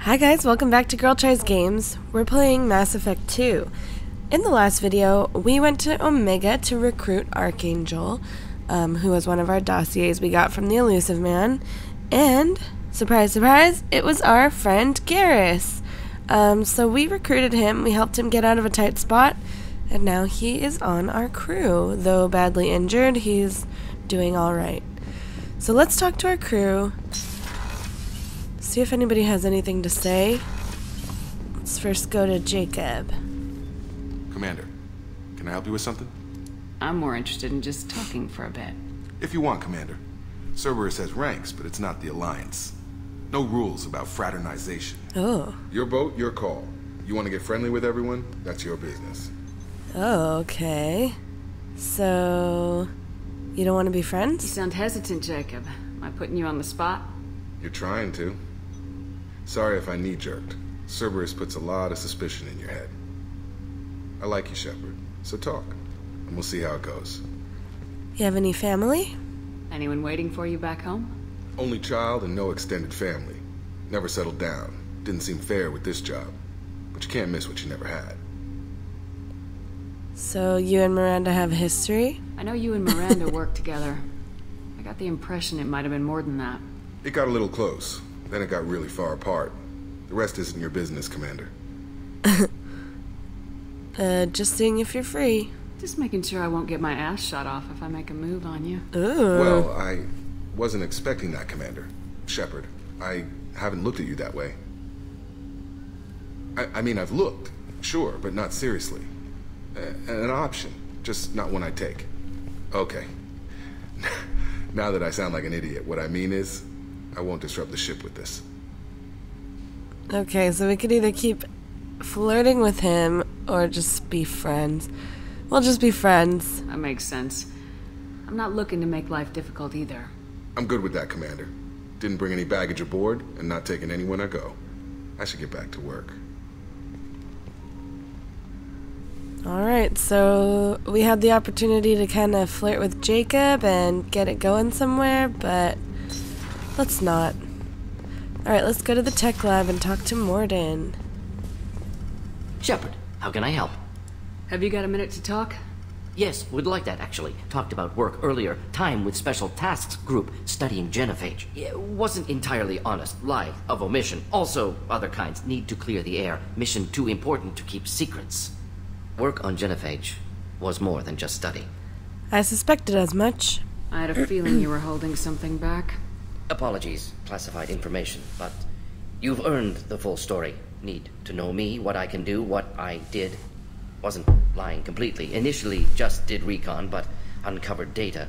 Hi guys, welcome back to girltriesgames. We're playing Mass Effect 2. In the last video, we went to Omega to recruit Archangel, who was one of our dossiers we got from the Elusive Man, and, surprise, surprise, it was our friend Garrus. So we recruited him, we helped him get out of a tight spot, and now he is on our crew. Though badly injured, he's doing alright. So let's talk to our crew. See if anybody has anything to say. Let's first go to Jacob. Commander, can I help you with something? I'm more interested in just talking for a bit. If you want, Commander. Cerberus has ranks, but it's not the Alliance. No rules about fraternization. Oh. Your boat, your call. You want to get friendly with everyone? That's your business. Oh, okay. So, you don't want to be You friends? sound hesitant, Jacob. Am I putting you on the spot? You're trying to. Sorry if I knee-jerked. Cerberus puts a lot of suspicion in your head. I like you, Shepard, so talk, and we'll see how it goes. You have any family? Anyone waiting for you back home? Only child and no extended family. Never settled down. Didn't seem fair with this job. But you can't miss what you never had. So, you and Miranda have history? I know you and Miranda work together. I got the impression it might have been more than that. It got a little close. Then it got really far apart. The rest isn't your business, Commander. Just seeing if you're free. Just making sure I won't get my ass shot off if I make a move on you. Ooh. Well, I wasn't expecting that, Commander. Shepard, I haven't looked at you that way. I mean, I've looked, sure, but not seriously. An option, just not one I take. Okay. Now that I sound like an idiot, what I mean is, I won't disrupt the ship with this. Okay, so we could either keep flirting with him or just be friends. We'll just be friends. That makes sense. I'm not looking to make life difficult either. I'm good with that, Commander. Didn't bring any baggage aboard, and not taking any when I go. I should get back to work. Alright, so we had the opportunity to kind of flirt with Jacob and get it going somewhere, but let's not. Alright, let's go to the tech lab and talk to Morden. Shepard, how can I help? Have you got a minute to talk? Yes, would like that actually. Talked about work earlier. Time with Special Tasks Group studying genophage. It wasn't entirely honest. Lie of omission. Also, other kinds need to clear the air. Mission too important to keep secrets. Work on genophage was more than just study. I suspected as much. I had a feeling you were holding something back. Apologies, classified information, but you've earned the full story. Need to know me, what I can do, what I did. Wasn't lying completely. Initially just did recon, but uncovered data.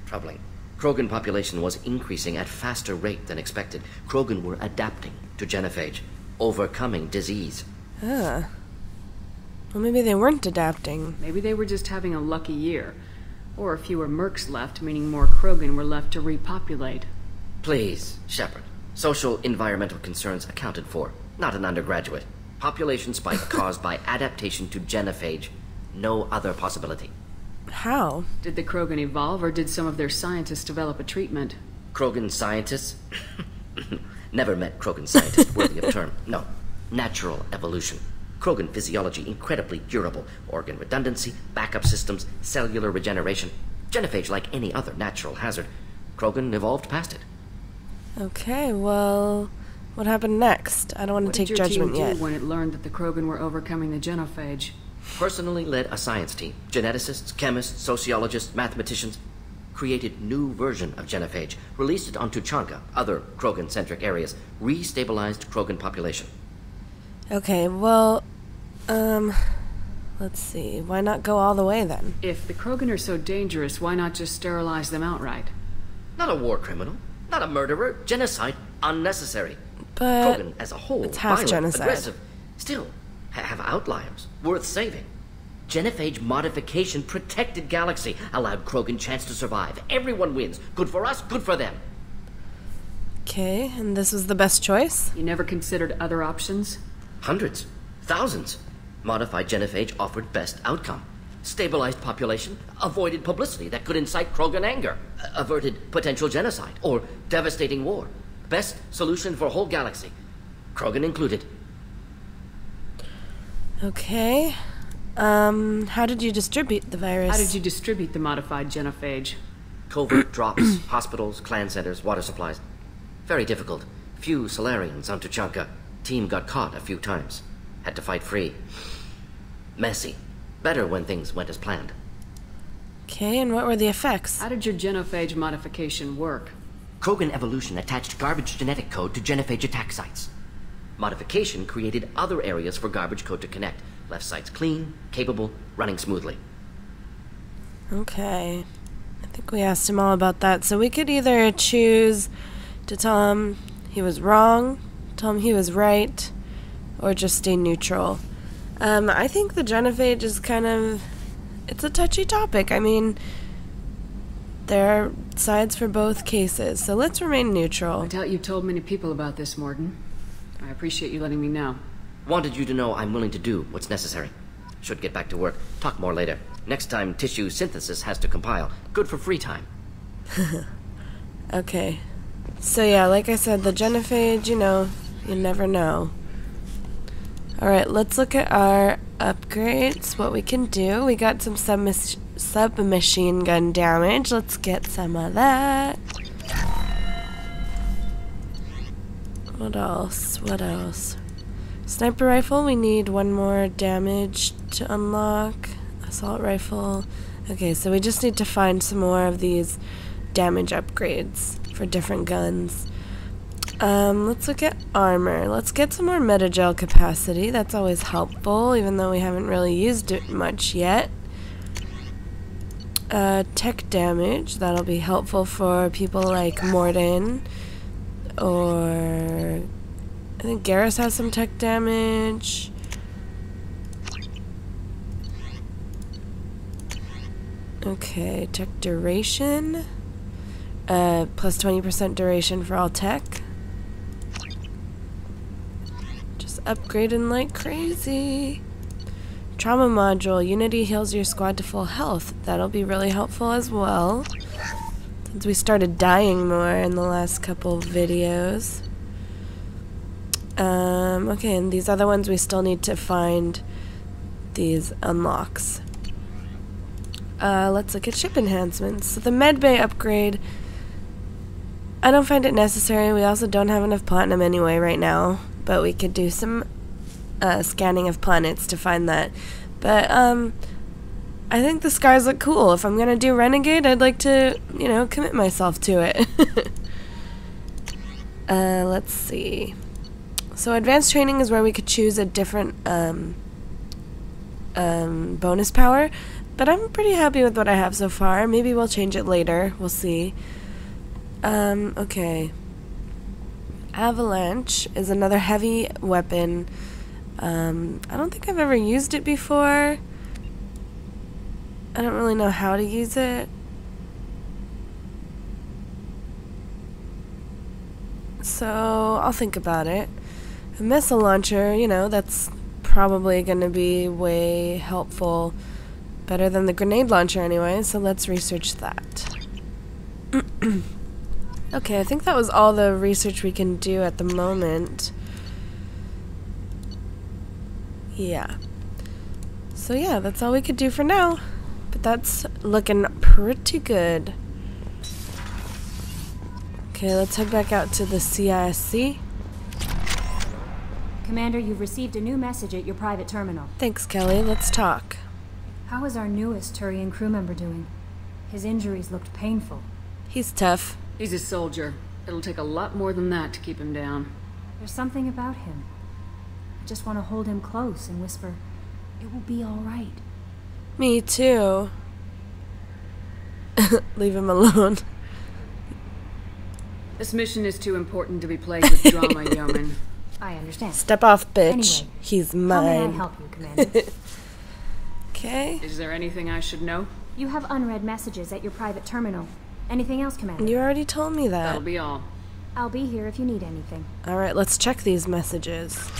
Troubling. Krogan population was increasing at faster rate than expected. Krogan were adapting to genophage, overcoming disease. Ah. Well, maybe they weren't adapting. Maybe they were just having a lucky year. Or fewer mercs left, meaning more Krogan were left to repopulate. Please, Shepard. Social environmental concerns accounted for. Not an undergraduate. Population spike caused by adaptation to genophage. No other possibility. How? Did the Krogan evolve, or did some of their scientists develop a treatment? Krogan scientists? Never met Krogan scientist worthy of term. No. Natural evolution. Krogan physiology incredibly durable. Organ redundancy, backup systems, cellular regeneration. Genophage like any other natural hazard. Krogan evolved past it. Okay, well, what happened next? I don't want to take judgment What did your yet. team do when it learned that the Krogan were overcoming the genophage? Personally led a science team. Geneticists, chemists, sociologists, mathematicians. Created new version of genophage. Released it onto Chanka, other Krogan-centric areas. Restabilized Krogan population. Okay, well, let's see. Why not go all the way then? If the Krogan are so dangerous, why not just sterilize them outright? Not a war criminal. Not a murderer. Genocide. Unnecessary. But Krogan as a whole. it's half violent, genocide. aggressive. Still, have outliers. Worth saving. Genophage modification protected galaxy. Allowed Krogan chance to survive. Everyone wins. Good for us, good for them. Okay, and this was the best choice? You never considered other options? Hundreds. Thousands. Modified genophage offered best outcome. Stabilized population, avoided publicity that could incite Krogan anger, averted potential genocide or devastating war. Best solution for whole galaxy. Krogan included. Okay. How did you distribute the virus? How did you distribute the modified genophage? Covert drops, hospitals, clan centers, water supplies. Very difficult. Few Solarians on Tuchanka. Team got caught a few times. Had to fight free. Messy. Better when things went as planned. Okay, and what were the effects? How did your genophage modification work? Krogan evolution attached garbage genetic code to genophage attack sites. Modification created other areas for garbage code to connect. Left sites clean, capable, running smoothly. Okay. I think we asked him all about that. So we could either choose to tell him he was wrong, tell him he was right, or just stay neutral. I think the genophage is kind of... It's a touchy topic. I mean, there are sides for both cases, so let's remain neutral. I doubt you've told many people about this, Morden. I appreciate you letting me know. Wanted you to know I'm willing to do what's necessary. Should get back to work. Talk more later. Next time tissue synthesis has to compile. Good for free time. Okay. So yeah, like I said, the genophage, you know, you never know. Alright, let's look at our upgrades, what we can do. We got some submachine gun damage. Let's get some of that. What else? What else? Sniper rifle, we need one more damage to unlock. Assault rifle. Okay, so we just need to find some more of these damage upgrades for different guns. Let's look at armor. Let's get some more metagel capacity. That's always helpful, even though we haven't really used it much yet. Tech damage. That'll be helpful for people like Morden. Or... I think Garrus has some tech damage. Okay, tech duration. Plus 20% duration for all tech. Just upgrading like crazy. Trauma module. Unity heals your squad to full health. That'll be really helpful as well, since we started dying more in the last couple videos. Okay, and these other ones we still need to find these unlocks. Let's look at ship enhancements. So the medbay upgrade, I don't find it necessary. We also don't have enough platinum anyway right now, but we could do some scanning of planets to find that. But I think the scars look cool. If I'm gonna do Renegade, I'd like to, you know, commit myself to it. Let's see. So advanced training is where we could choose a different bonus power, but I'm pretty happy with what I have so far. Maybe we'll change it later. We'll see. Okay. Avalanche is another heavy weapon. I don't think I've ever used it before. I don't really know how to use it. So I'll think about it. A missile launcher, you know, that's probably going to be way helpful. Better than the grenade launcher anyway, so let's research that. Okay, I think that was all the research we can do at the moment. Yeah. So yeah, that's all we could do for now. But that's looking pretty good. Okay, let's head back out to the CISC. Commander, you've received a new message at your private terminal. Thanks, Kelly. Let's talk. How is our newest Turian crew member doing? His injuries looked painful. He's tough. He's a soldier. It'll take a lot more than that to keep him down. There's something about him. I just want to hold him close and whisper, "It will be all right." Me too. Leave him alone. This mission is too important to be played with drama, yeoman. I understand. Step off, bitch. Anyway, He's how may I mine. help you, Commander? Okay. Is there anything I should know? You have unread messages at your private terminal. Anything else, Commander? You already told me that. That'll be all. I'll be here if you need anything. Alright, let's check these messages.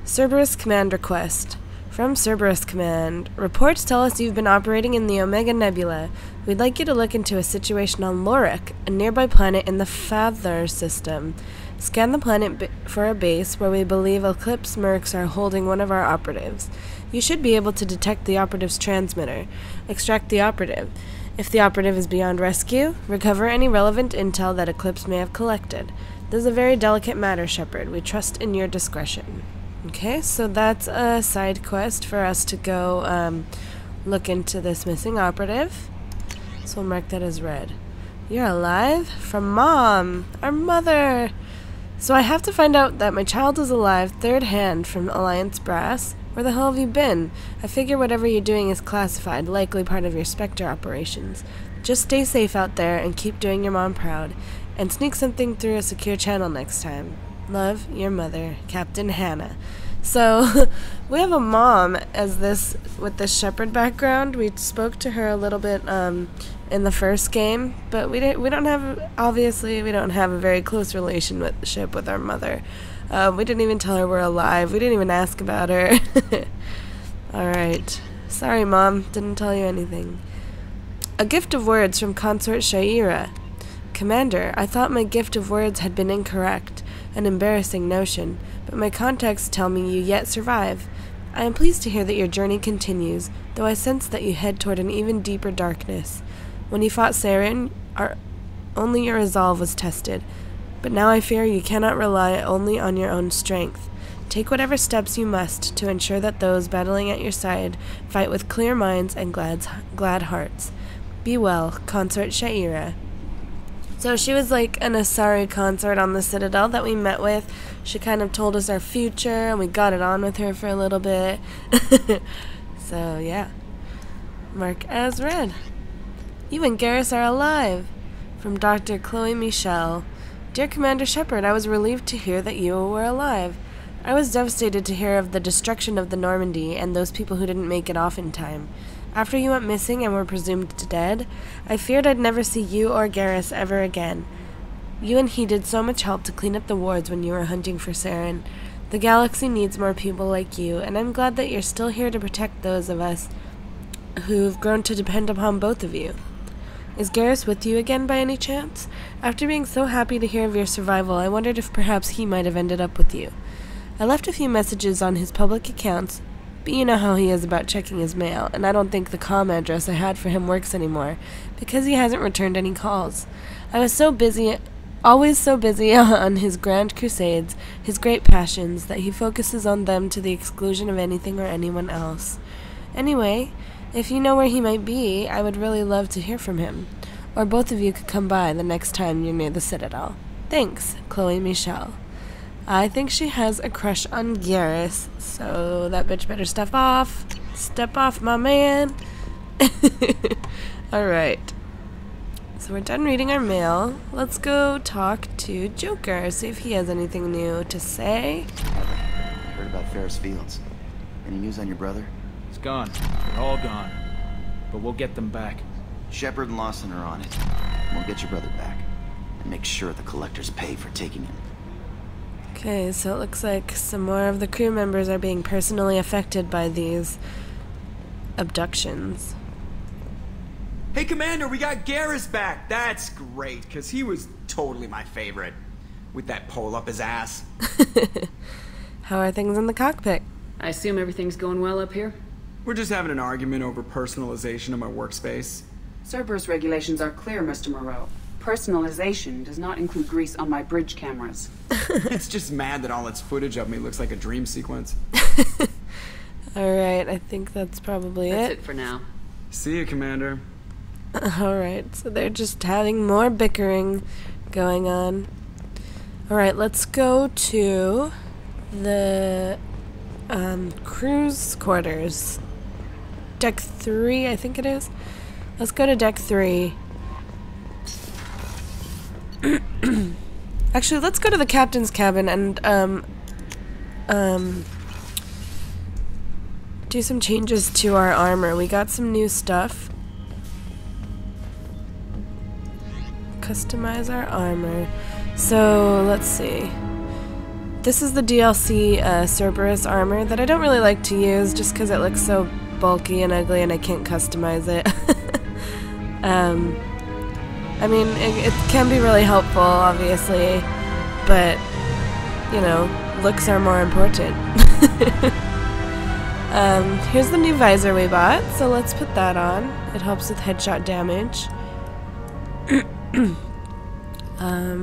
Cerberus command request. From Cerberus Command. Reports tell us you've been operating in the Omega Nebula. We'd like you to look into a situation on Lorik, a nearby planet in the Father system. Scan the planet for a base where we believe Eclipse Mercs are holding one of our operatives. You should be able to detect the operative's transmitter. Extract the operative. If the operative is beyond rescue, recover any relevant intel that Eclipse may have collected. This is a very delicate matter, Shepard. We trust in your discretion. Okay, so that's a side quest for us to go look into this missing operative. So we'll mark that as red. You're alive? From Mom, our mother. So I have to find out that my child is alive third hand from Alliance Brass. Where the hell have you been? I figure whatever you're doing is classified, likely part of your Spectre operations. Just stay safe out there and keep doing your mom proud. And sneak something through a secure channel next time. Love, your mother, Captain Hannah. So, we have a mom as this, with this Shepard background. We spoke to her a little bit in the first game, but we don't have, obviously, we don't have a very close relationship with our mother. We didn't even tell her we're alive. We didn't even ask about her. Alright. Sorry, Mom. Didn't tell you anything. A gift of words from Consort Shaira. Commander, I thought my gift of words had been incorrect. An embarrassing notion, but my contacts tell me you yet survive. I am pleased to hear that your journey continues, though I sense that you head toward an even deeper darkness. When you fought Saren, only your resolve was tested, but now I fear you cannot rely only on your own strength. Take whatever steps you must to ensure that those battling at your side fight with clear minds and glad hearts. Be well, Consort Shaira. So she was like an Asari consort on the Citadel that we met with. She kind of told us our future, and we got it on with her for a little bit. So, yeah. Mark as read. You and Garrus are alive. From Dr. Chloe Michelle. Dear Commander Shepard, I was relieved to hear that you were alive. I was devastated to hear of the destruction of the Normandy and those people who didn't make it off in time. After you went missing and were presumed dead, I feared I'd never see you or Garrus ever again. You and he did so much help to clean up the wards when you were hunting for Saren. The galaxy needs more people like you, and I'm glad that you're still here to protect those of us who've grown to depend upon both of you. Is Garrus with you again by any chance? After being so happy to hear of your survival, I wondered if perhaps he might have ended up with you. I left a few messages on his public accounts, but you know how he is about checking his mail, and I don't think the comm address I had for him works anymore, because he hasn't returned any calls. I was so busy, always so busy on his grand crusades, his great passions, that he focuses on them to the exclusion of anything or anyone else. Anyway, if you know where he might be, I would really love to hear from him. Or both of you could come by the next time you're near the Citadel. Thanks, Chloe Michelle. I think she has a crush on Garrus, so that bitch better step off. Step off, my man. Alright. So we're done reading our mail. Let's go talk to Joker, see if he has anything new to say. I heard about Ferris Fields. Any news on your brother? It's gone. They're all gone. But we'll get them back. Shepard and Lawson are on it. We'll get your brother back. And make sure the collectors pay for taking him. Okay, so it looks like some more of the crew members are being personally affected by these abductions. Hey, Commander, we got Garrus back. That's great, because he was totally my favorite. With that pole up his ass. How are things in the cockpit? I assume everything's going well up here? We're just having an argument over personalization of my workspace. Cerberus regulations are clear, Mr. Moreau. Personalization does not include grease on my bridge cameras. It's just mad that all its footage of me looks like a dream sequence. Alright, I think that's probably That's it for now. See you, Commander. Alright, so they're just having more bickering going on. Alright, let's go to the crew's quarters. Deck 3, I think it is. Let's go to Deck 3. Actually, let's go to the captain's cabin and do some changes to our armor. We got some new stuff. Customize our armor. So, let's see. This is the DLC Cerberus armor that I don't really like to use just because it looks so bulky and ugly and I can't customize it. I mean, it can be really helpful, obviously, but, you know, looks are more important. Here's the new visor we bought, so let's put that on. It helps with headshot damage.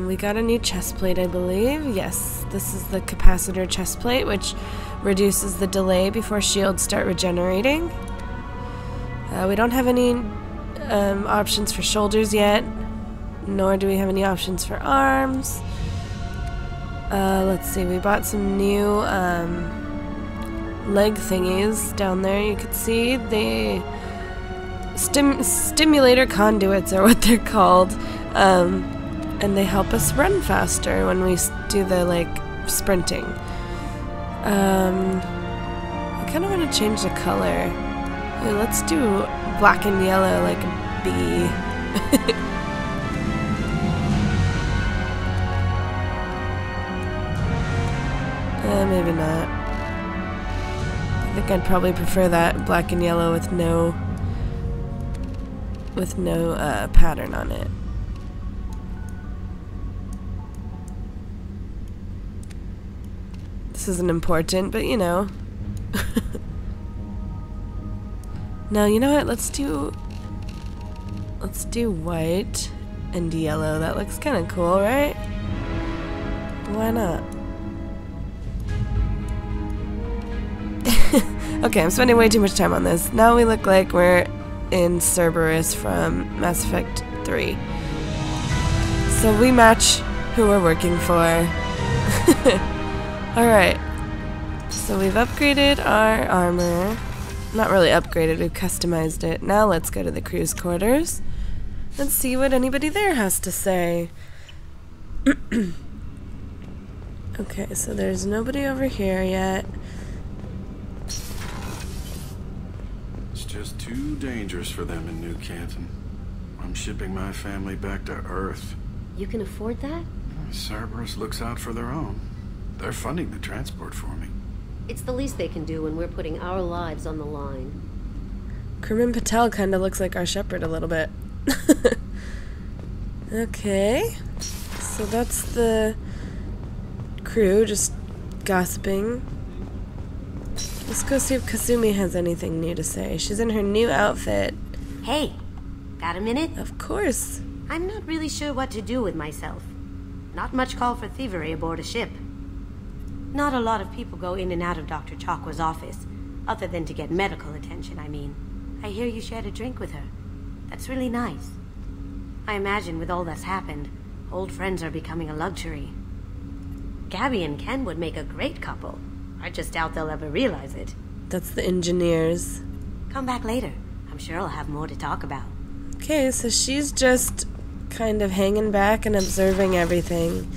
We got a new chest plate, I believe. Yes, this is the capacitor chest plate, which reduces the delay before shields start regenerating. We don't have any options for shoulders yet, nor do we have any options for arms. Let's see, we bought some new leg thingies down there. You could see the stimulator conduits are what they're called, and they help us run faster when we do the, like, sprinting. I kind of want to change the color. Ooh, let's do black and yellow like a bee. Maybe not. I think I'd probably prefer that black and yellow with no pattern on it. This isn't important, but you know. No, you know what? Let's do white and yellow. That looks kind of cool, right? Why not? Okay, I'm spending way too much time on this. Now we look like we're in Cerberus from Mass Effect 3. So we match who we're working for. Alright. So we've upgraded our armor. Not really upgraded, we've customized it. Now let's go to the crew's quarters and see what anybody there has to say. Okay, so there's nobody over here yet. It's just too dangerous for them in New Canton. I'm shipping my family back to Earth. You can afford that? Cerberus looks out for their own. They're funding the transport for me. It's the least they can do when we're putting our lives on the line. Crewman Patel kind of looks like our shepherd a little bit. Okay, so that's the crew just gossiping. Let's go see if Kasumi has anything new to say. She's in her new outfit. Hey, got a minute? Of course. I'm not really sure what to do with myself. Not much call for thievery aboard a ship. Not a lot of people go in and out of Dr. Chakwa's office, other than to get medical attention, I mean. I hear you shared a drink with her. That's really nice. I imagine with all that's happened, old friends are becoming a luxury. Gabby and Ken would make a great couple. I just doubt they'll ever realize it. That's the engineers. Come back later. I'm sure I'll have more to talk about. Okay, so she's just kind of hanging back and observing everything.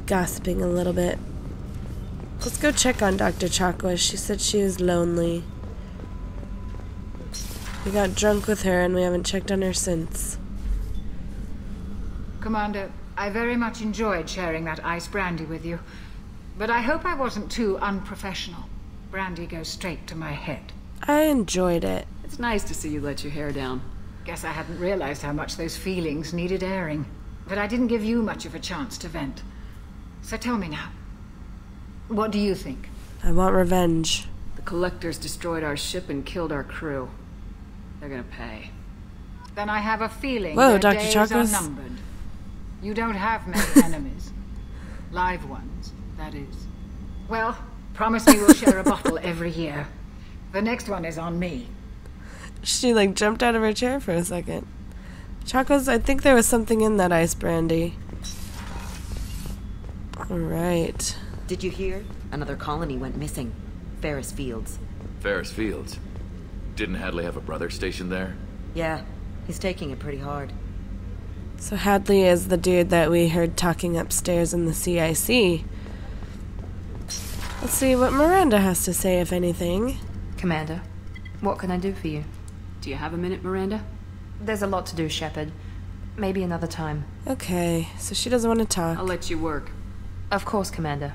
Gossiping a little bit. Let's go check on Dr. Chakwa. She said she was lonely. We got drunk with her and we haven't checked on her since. Commander, I very much enjoyed sharing that ice brandy with you. But I hope I wasn't too unprofessional. Brandy goes straight to my head. I enjoyed it. It's nice to see you let your hair down. Guess I hadn't realized how much those feelings needed airing. But I didn't give you much of a chance to vent. So tell me now. What do you think? I want revenge. The Collectors destroyed our ship and killed our crew. They're gonna pay. Then I have a feeling Whoa, their Dr. days Chakwas. are numbered. You don't have many enemies. Live ones, that is. Well, promise me we'll share a bottle every year. The next one is on me. She like jumped out of her chair for a second. Chakwas, I think there was something in that ice brandy. Alright. Did you hear? Another colony went missing. Ferris Fields. Ferris Fields? Didn't Hadley have a brother stationed there? Yeah, he's taking it pretty hard. So Hadley is the dude that we heard talking upstairs in the CIC. Let's see what Miranda has to say, if anything. Commander, what can I do for you? Do you have a minute, Miranda? There's a lot to do, Shepard. Maybe another time. Okay, so she doesn't want to talk. I'll let you work. Of course, Commander.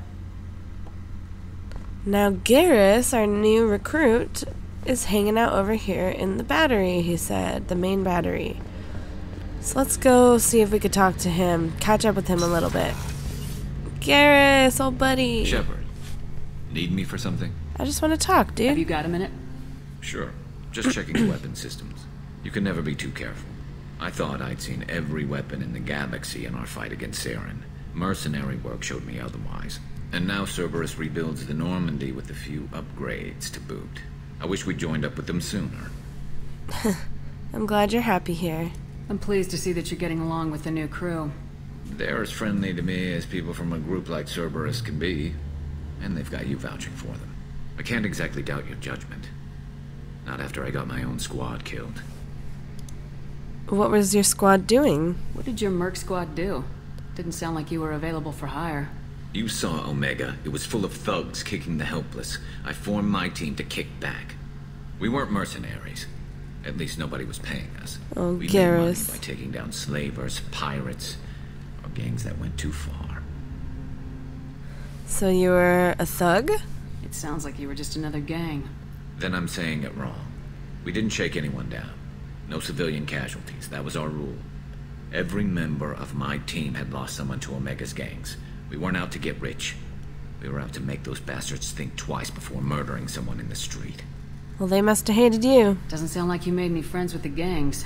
Now Garrus, our new recruit, is hanging out over here in the battery, he said. The main battery. So let's go see if we could talk to him. Catch up with him a little bit. Garrus, old buddy. Shepard, need me for something? I just want to talk, dude. Have you got a minute? Sure. Just checking the weapon systems. You can never be too careful. I thought I'd seen every weapon in the galaxy in our fight against Saren. Mercenary work showed me otherwise. And now Cerberus rebuilds the Normandy with a few upgrades to boot. I wish we joined up with them sooner. I'm glad you're happy here. I'm pleased to see that you're getting along with the new crew. They're as friendly to me as people from a group like Cerberus can be. And they've got you vouching for them. I can't exactly doubt your judgment. Not after I got my own squad killed. What was your squad doing? What did your merc squad do? Didn't sound like you were available for hire. You saw Omega. It was full of thugs kicking the helpless. I formed my team to kick back. We weren't mercenaries. At least nobody was paying us. Oh, we made money Garrus. by taking down slavers, pirates, or gangs that went too far. So you were a thug? It sounds like you were just another gang. Then I'm saying it wrong. We didn't shake anyone down. No civilian casualties. That was our rule. Every member of my team had lost someone to Omega's gangs. We weren't out to get rich. We were out to make those bastards think twice before murdering someone in the street. Well, they must have hated you. Doesn't sound like you made any friends with the gangs.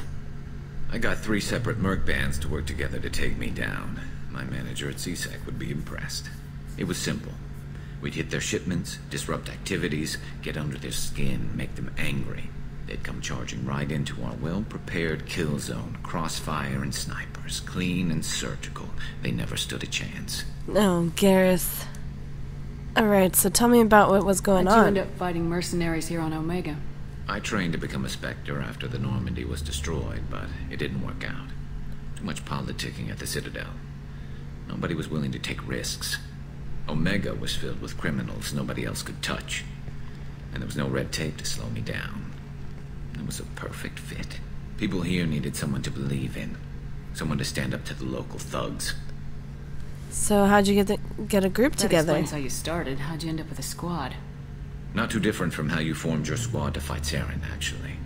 I got 3 separate merc bands to work together to take me down. My manager at CSEC would be impressed. It was simple. We'd hit their shipments, disrupt activities, get under their skin, make them angry. They'd come charging right into our well-prepared kill zone, crossfire and snipers, clean and surgical. They never stood a chance. Oh, Garrus. Alright, so tell me about what was going How'd you on. end up fighting mercenaries here on Omega? I trained to become a Spectre after the Normandy was destroyed, but it didn't work out. Too much politicking at the Citadel. Nobody was willing to take risks. Omega was filled with criminals nobody else could touch. And there was no red tape to slow me down. It was a perfect fit. People here needed someone to believe in. Someone to stand up to the local thugs. So how'd you get a group That together? explains how you started. How'd you end up with a squad? Not too different from how you formed your squad to fight Saren, actually.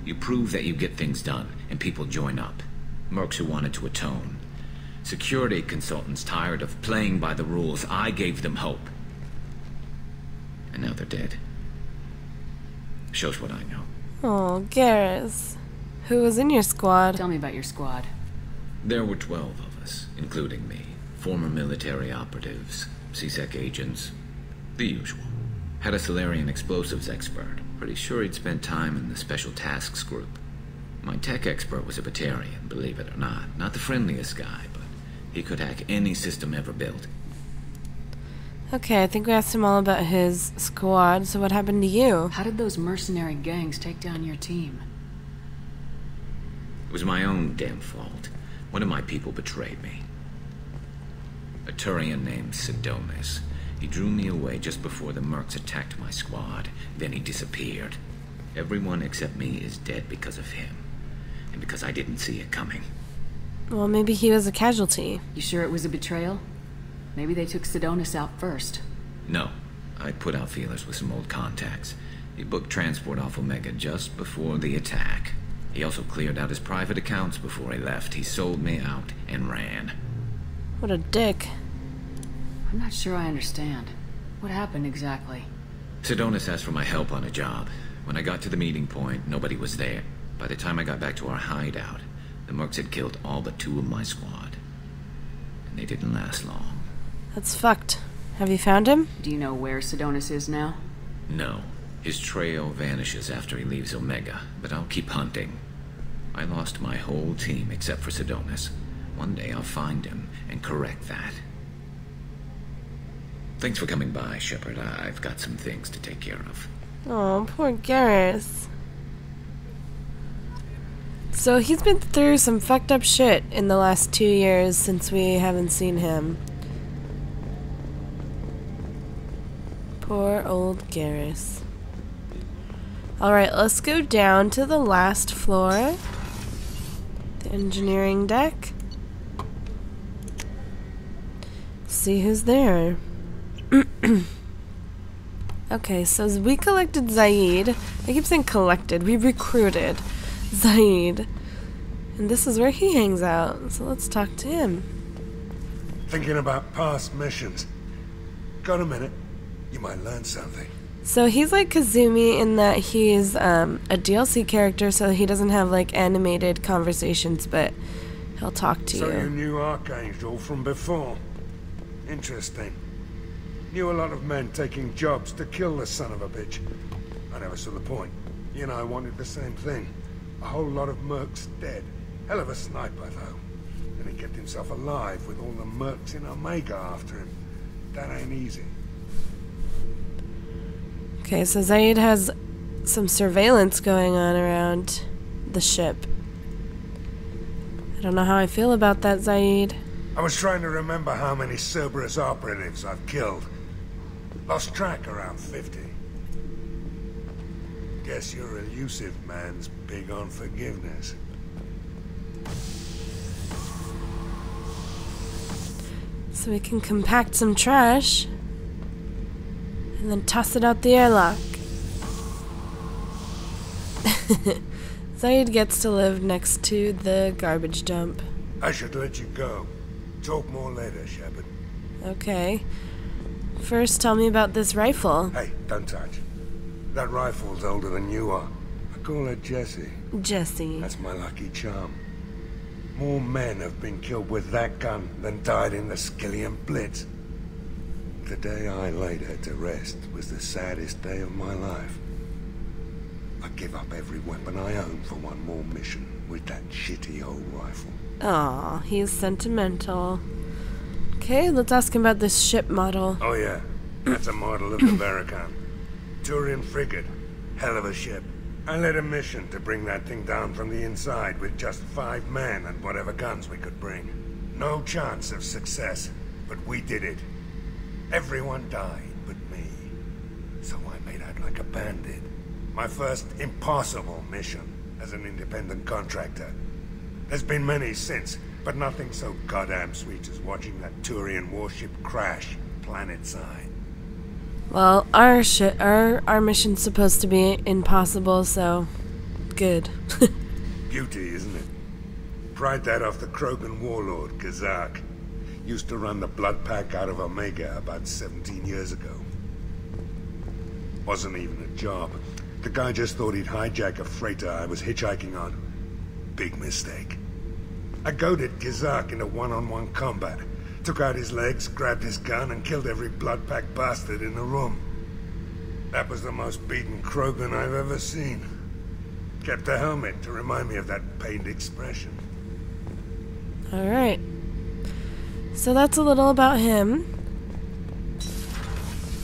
You prove that you get things done, and people join up. Mercs who wanted to atone. Security consultants tired of playing by the rules. I gave them hope. And now they're dead. Shows what I know. Oh, Garrus. Who was in your squad? Tell me about your squad. There were 12 of us, including me. Former military operatives, CSEC agents, the usual. Had a Solarian explosives expert. Pretty sure he'd spent time in the Special Tasks Group. My tech expert was a Batarian, believe it or not. Not the friendliest guy, but he could hack any system ever built. Okay, I think we asked him all about his squad, so what happened to you? How did those mercenary gangs take down your team? It was my own damn fault. One of my people betrayed me. A Turian named Sidonis. He drew me away just before the mercs attacked my squad. Then he disappeared. Everyone except me is dead because of him. And because I didn't see it coming. Well, maybe he was a casualty. You sure it was a betrayal? Maybe they took Sidonis out first. No. I put out feelers with some old contacts. He booked transport off Omega just before the attack. He also cleared out his private accounts before he left. He sold me out and ran. What a dick. I'm not sure I understand. What happened exactly? Sidonis asked for my help on a job. When I got to the meeting point, nobody was there. By the time I got back to our hideout, the mercs had killed all but 2 of my squad. And they didn't last long. That's fucked. Have you found him? Do you know where Sidonis is now? No. His trail vanishes after he leaves Omega, but I'll keep hunting. I lost my whole team except for Sidonis. One day I'll find him and correct that. Thanks for coming by, Shepard. I've got some things to take care of. Oh, poor Garrus. So he's been through some fucked up shit in the last 2 years since we haven't seen him. Poor old Garrus. Alright, let's go down to the last floor. The engineering deck. See who's there. Okay, so we collected Zaid. I keep saying collected. We recruited Zaid. And this is where he hangs out. So let's talk to him. Thinking about past missions. Got a minute? You might learn something. So he's like Kazumi in that he's a DLC character, so he doesn't have like animated conversations, but he'll talk to you. So you knew Archangel from before? Interesting. Knew a lot of men taking jobs to kill the son of a bitch. I never saw the point. You know, I wanted the same thing. A whole lot of mercs dead. Hell of a sniper, though. And he kept himself alive with all the mercs in Omega after him. That ain't easy. Okay, so Zaid has some surveillance going on around the ship. I don't know how I feel about that, Zaid. I was trying to remember how many Cerberus operatives I've killed. Lost track around 50. Guess your elusive man's big on forgiveness. So we can compact some trash and then toss it out the airlock. Zaid gets to live next to the garbage dump. I should let you go. Talk more later, Shepard. Okay. First, tell me about this rifle. Hey, don't touch. That rifle's older than you are. I call her Jessie. Jessie. That's my lucky charm. More men have been killed with that gun than died in the Skillian Blitz. The day I laid her to rest was the saddest day of my life. I give up every weapon I own for one more mission with that shitty old rifle. Aw, he's sentimental. Okay, let's ask him about this ship model. Oh yeah, that's a model of the Barracan. Turian frigate. Hell of a ship. I led a mission to bring that thing down from the inside with just 5 men and whatever guns we could bring. No chance of success, but we did it. Everyone died but me. So I made out like a bandit. My first impossible mission as an independent contractor. There's been many since, but nothing so goddamn sweet as watching that Turian warship crash planet-side. Well, our mission's supposed to be impossible, so good. Beauty, isn't it? Pried that off the Krogan warlord, Kazak. Used to run the blood pack out of Omega about 17 years ago. Wasn't even a job. The guy just thought he'd hijack a freighter I was hitchhiking on. Big mistake. I goaded Kazak into one-on-one combat. Took out his legs, grabbed his gun, and killed every blood pack bastard in the room. That was the most beaten Krogan I've ever seen. Kept a helmet to remind me of that pained expression. Alright. So that's a little about him.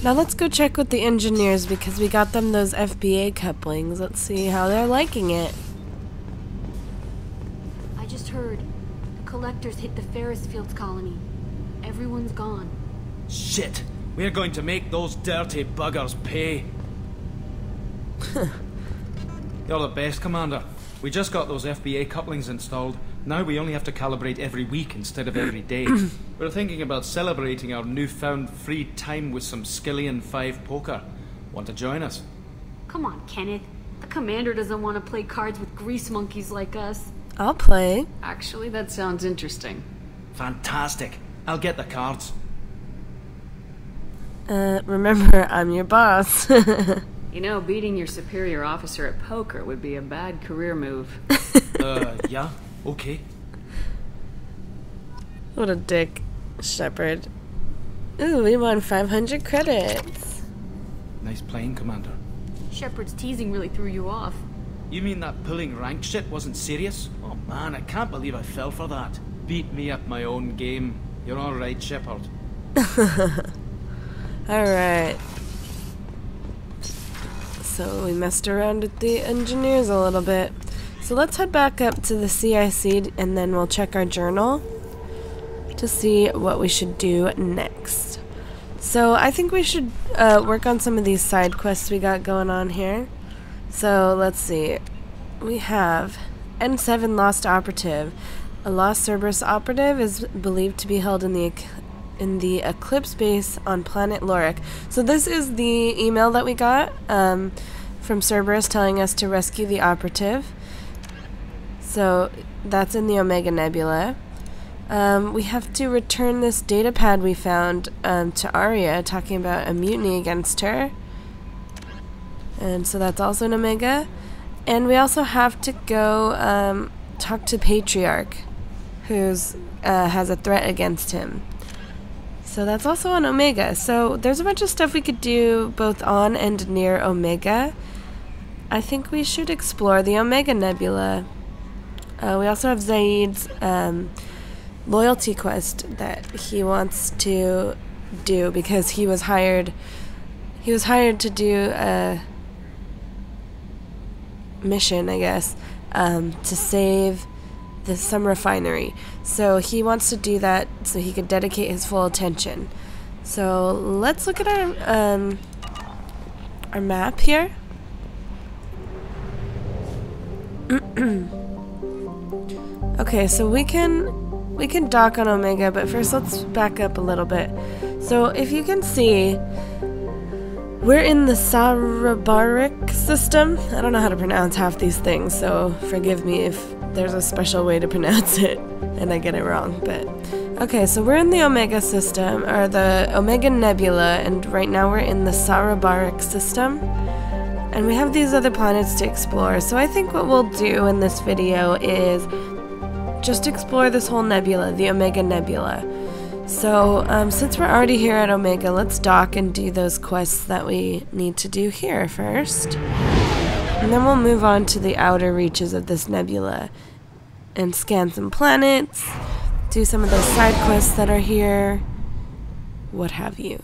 Now let's go check with the engineers because we got them those FBA couplings. Let's see how they're liking it. I just heard the collectors hit the Ferris Fields colony. Everyone's gone. Shit! We're going to make those dirty buggers pay. You're the best, Commander. We just got those FBA couplings installed. Now we only have to calibrate every week instead of every day. We're thinking about celebrating our newfound free time with some Skillian 5 poker. Want to join us? Come on, Kenneth. The commander doesn't want to play cards with grease monkeys like us. I'll play. Actually, that sounds interesting. Fantastic. I'll get the cards. Remember, I'm your boss. You know, beating your superior officer at poker would be a bad career move. Yeah? Okay. What a dick, Shepard. Ooh, we won 500 credits. Nice playing, Commander. Shepard's teasing really threw you off. You mean that pulling rank shit wasn't serious? Oh man, I can't believe I fell for that. Beat me at my own game. You're alright, Shepard. Alright. So we messed around with the engineers a little bit. So let's head back up to the CIC and then we'll check our journal to see what we should do next. So I think we should work on some of these side quests we got going on here. So let's see. We have N7 Lost Operative. A lost Cerberus operative is believed to be held in the in the Eclipse base on planet Lorik. So this is the email that we got from Cerberus telling us to rescue the Operative. So that's in the Omega Nebula. We have to return this datapad we found to Arya, talking about a mutiny against her. And so that's also in Omega. And we also have to go talk to Patriarch, who's has a threat against him. So that's also on Omega. So there's a bunch of stuff we could do both on and near Omega. I think we should explore the Omega Nebula. We also have Zaid's loyalty quest that he wants to do because he was hired to do a mission, I guess, to save some refinery. So he wants to do that so he could dedicate his full attention. So let's look at our map here. Okay, so we can dock on Omega, but first let's back up a little bit. So if you can see, we're in the Sarabarik system. I don't know how to pronounce half these things, so forgive me if there's a special way to pronounce it and I get it wrong. But okay, so we're in the Omega system, or the Omega Nebula, and right now we're in the Sarabarik system. And we have these other planets to explore. So I think what we'll do in this video is just explore this whole nebula, the Omega Nebula. So, since we're already here at Omega, let's dock and do those quests that we need to do here first. And then we'll move on to the outer reaches of this nebula and scan some planets, do some of those side quests that are here, what have you.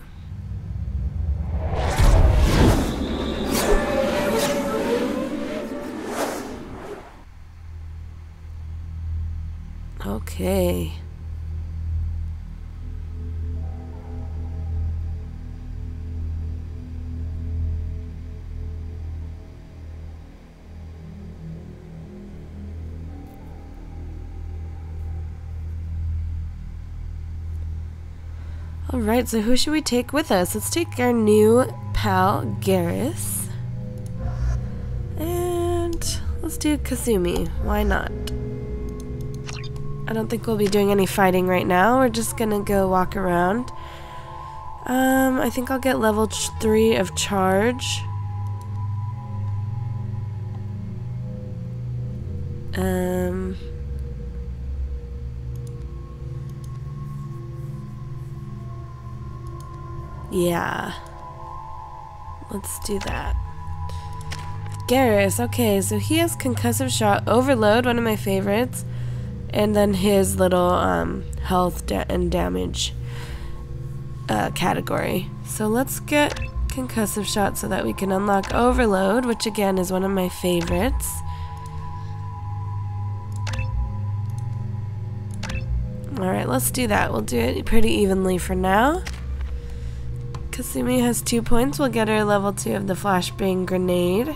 Okay. Alright, so who should we take with us? Let's take our new pal, Garrus. And let's do Kasumi. Why not? I don't think we'll be doing any fighting right now. We're just gonna go walk around. I think I'll get level 3 of charge. Yeah. Let's do that. Garrus, okay, so he has concussive shot, overload, one of my favorites. And then his little health and damage category. So let's get concussive shot so that we can unlock overload, which again is one of my favorites. Alright, let's do that. We'll do it pretty evenly for now. Kasumi has 2 points. We'll get her level 2 of the flashbang grenade.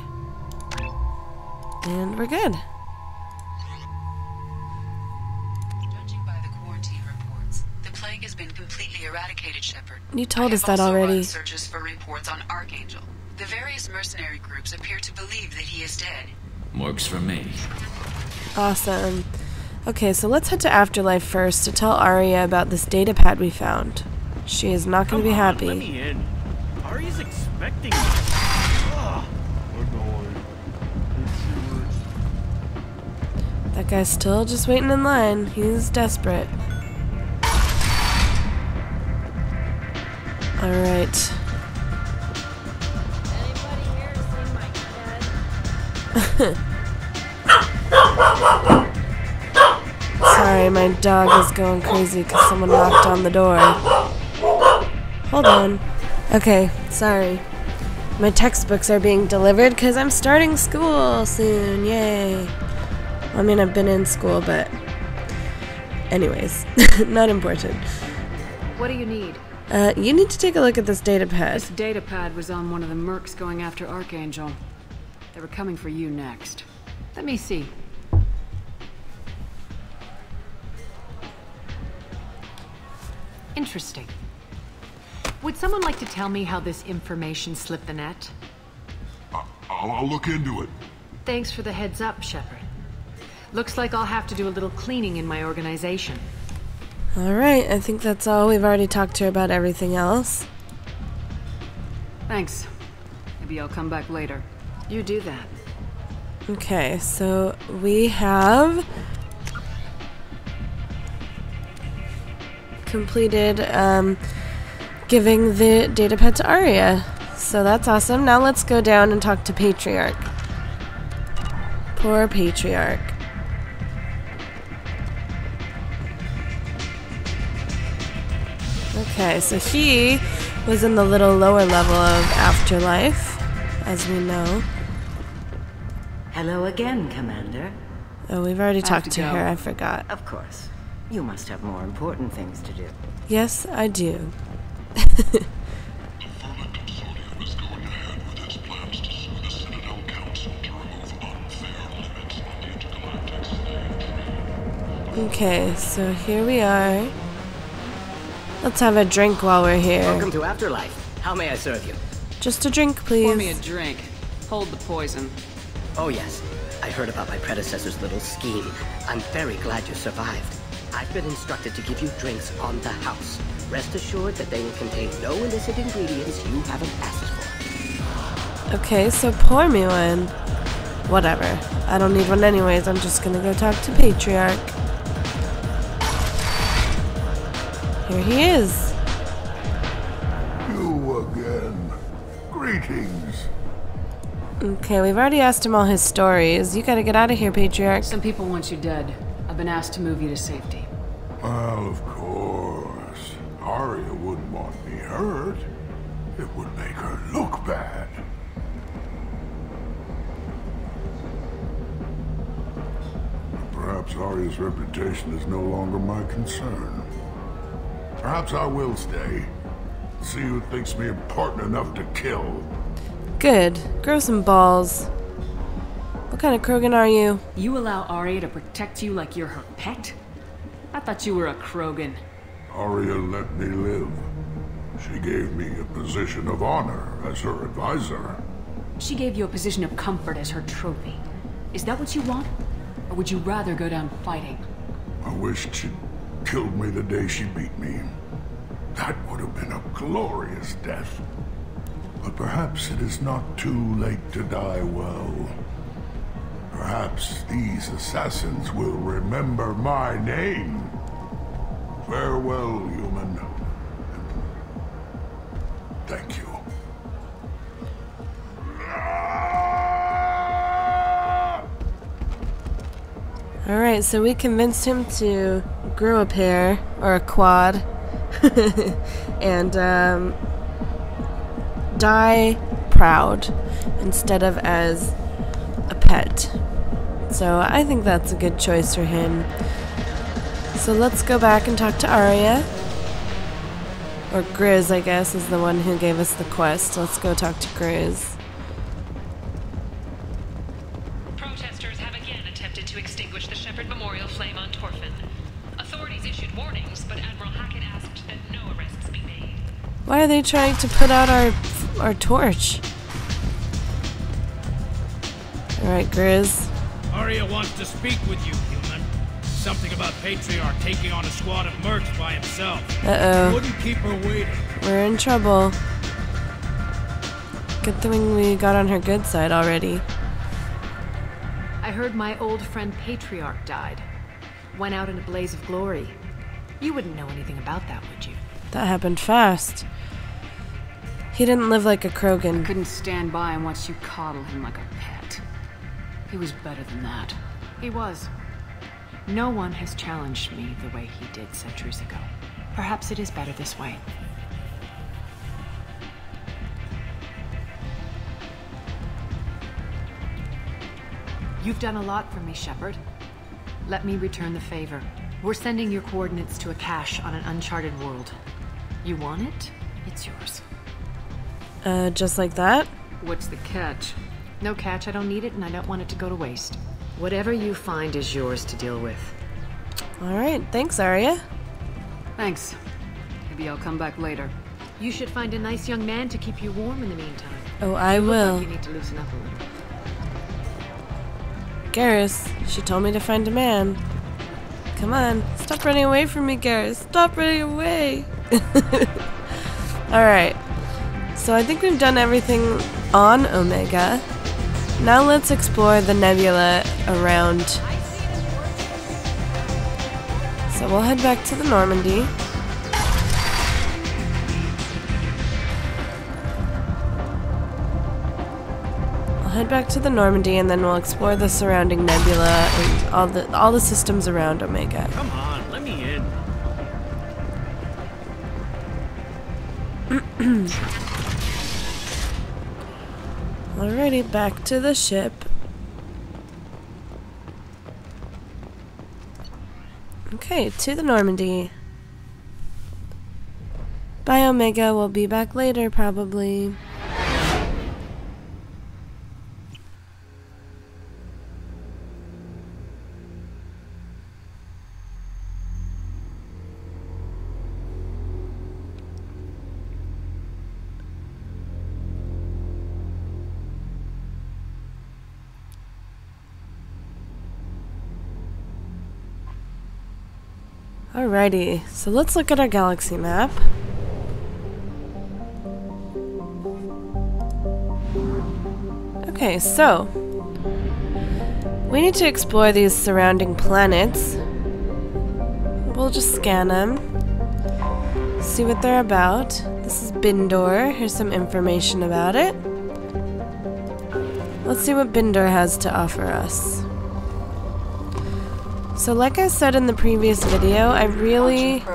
And we're good. Eradicated, Shepard. You told us that already. Searches for reports on Archangel. The various mercenary groups appear to believe that he is dead. Works for me. Awesome. Okay, so let's head to Afterlife first to tell Arya about this datapad we found. She is not going to be happy. Let me in. Arya's expecting me. Oh. That guy's still just waiting in line. He's desperate. Alright. Sorry, my dog is going crazy because someone knocked on the door. Hold on. Okay, sorry. My textbooks are being delivered because I'm starting school soon. Yay. I mean, I've been in school, but anyways, not important. What do you need? You need to take a look at this datapad. This datapad was on one of the mercs going after Archangel. They were coming for you next. Let me see. Interesting. Would someone like to tell me how this information slipped the net? I'll look into it. Thanks for the heads up, Shepard. Looks like I'll have to do a little cleaning in my organization. Alright, I think that's all. We've already talked to her about everything else. Thanks. Maybe I'll come back later. You do that. Okay, so we have completed giving the datapad to Arya. So that's awesome. Now let's go down and talk to Patriarch. Poor Patriarch. Okay, so he was in the little lower level of Afterlife, as we know. Hello again, Commander. Oh, we've already talked to her, I forgot. Of course. You must have more important things to do. Yes, I do. Okay, so here we are. Let's have a drink while we're here. Welcome to Afterlife. How may I serve you? Just a drink, please. Pour me a drink. Hold the poison. Oh yes, I heard about my predecessor's little scheme. I'm very glad you survived. I've been instructed to give you drinks on the house. Rest assured that they will contain no illicit ingredients you haven't asked for. Okay, so pour me one. Whatever. I don't need one anyways. I'm just gonna go talk to Patriarch. Here he is. You again. Greetings. Okay, we've already asked him all his stories. You gotta get out of here, Patriarch. Some people want you dead. I've been asked to move you to safety. Well, of course. Arya wouldn't want me hurt. It would make her look bad. Perhaps Arya's reputation is no longer my concern. Perhaps I will stay. See who thinks me important enough to kill. Good. Grow some balls. What kind of Krogan are you? You allow Arya to protect you like you're her pet? I thought you were a Krogan. Arya let me live. She gave me a position of honor as her advisor. She gave you a position of comfort as her trophy. Is that what you want? Or would you rather go down fighting? I wished she'd killed me the day she beat me. That would have been a glorious death. But perhaps it is not too late to die well. Perhaps these assassins will remember my name. Farewell, human. Thank you. Alright, so we convinced him to grow a pair, or a quad, and die proud instead of as a pet. So I think that's a good choice for him. So let's go back and talk to Arya. Or Grizz, I guess, is the one who gave us the quest. Let's go talk to Grizz. Protesters have again attempted to extinguish the Shepherd Memorial flame on Torfin. Authorities issued warnings, but Admiral Hackett asked that no arrests be made. Why are they trying to put out our torch? Alright, Grizz. Arya wants to speak with you, human. Something about Patriarch taking on a squad of mercs by himself. Uh-oh. Wouldn't keep her waiting. We're in trouble. Good thing we got on her good side already. I heard my old friend Patriarch died. Went out in a blaze of glory. You wouldn't know anything about that, would you? That happened fast. He didn't live like a Krogan. I couldn't stand by and watch you coddle him like a pet. He was better than that. He was. No one has challenged me the way he did centuries ago. Perhaps it is better this way. You've done a lot for me, Shepard. Let me return the favor. We're sending your coordinates to a cache on an uncharted world. You want it? It's yours. Just like that? What's the catch? No catch, I don't need it, and I don't want it to go to waste. Whatever you find is yours to deal with. Alright, thanks, Arya. Thanks. Maybe I'll come back later. You should find a nice young man to keep you warm in the meantime. Oh, I will. Like you need to loosen up a little. Garrus, she told me to find a man. Come on, stop running away from me, Garrus. Stop running away. Alright, so I think we've done everything on Omega. Now let's explore the nebula around. So we'll head back to the Normandy. Head back to the Normandy, and then we'll explore the surrounding nebula and all the systems around Omega. Come on, let me in. Alrighty, back to the ship. Okay, to the Normandy. Bye, Omega. We'll be back later, probably. Alrighty, so let's look at our galaxy map. Okay, so we need to explore these surrounding planets. We'll just scan them, see what they're about. This is Bindor. Here's some information about it. Let's see what Bindor has to offer us. So like I said in the previous video, I really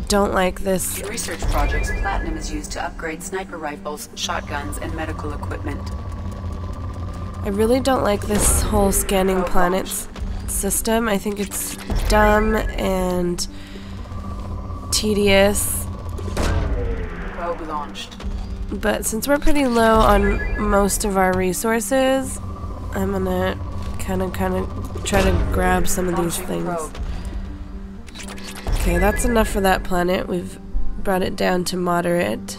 don't like this. In research projects, platinum is used to upgrade sniper rifles, shotguns, and medical equipment. I really don't like this whole scanning planets system. I think it's dumb and tedious. Probe launched. But since we're pretty low on most of our resources, I'm gonna kind of try to grab some of these things. Okay, that's enough for that planet. We've brought it down to moderate.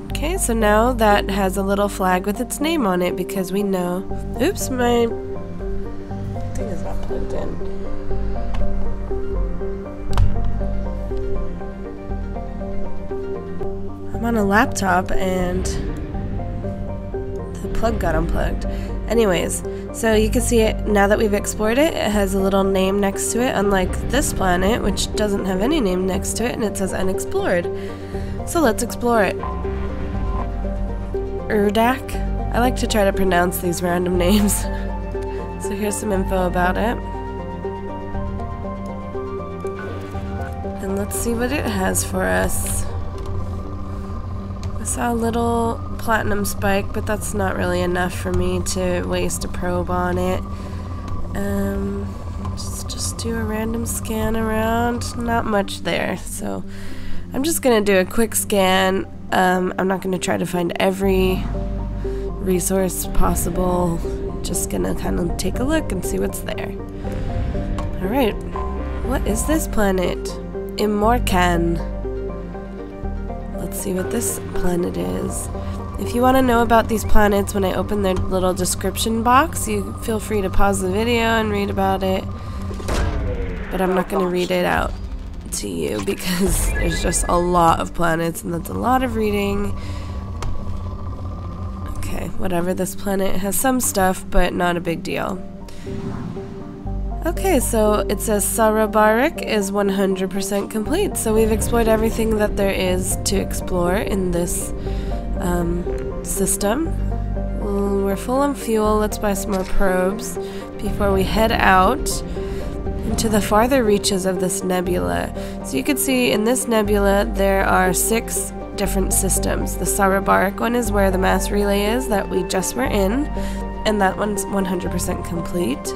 Okay, so now that has a little flag with its name on it because we know... Oops, my thing is not plugged in. I'm on a laptop and the plug got unplugged. Anyways, so you can see it now that we've explored it. It has a little name next to it, unlike this planet, which doesn't have any name next to it, and it says unexplored. So let's explore it. Urdak. I like to try to pronounce these random names. So here's some info about it. And let's see what it has for us. I saw a little platinum spike, but that's not really enough for me to waste a probe on it. Just do a random scan around. Not much there, so I'm just gonna do a quick scan. I'm not gonna try to find every resource possible. Just gonna kind of take a look and see what's there. Alright, what is this planet? Immorcan. Let's see what this planet is. If you want to know about these planets when I open their little description box, you feel free to pause the video and read about it. But I'm not going to read it out to you because there's just a lot of planets and that's a lot of reading. Okay, whatever, this planet has some stuff, but not a big deal. Okay, so it says Sarabarik is 100% complete, so we've explored everything that there is to explore in this system. We're full on fuel. Let's buy some more probes before we head out into the farther reaches of this nebula. So you can see in this nebula there are 6 different systems. The Sarabarik one is where the mass relay is that we just were in, and that one's 100% complete.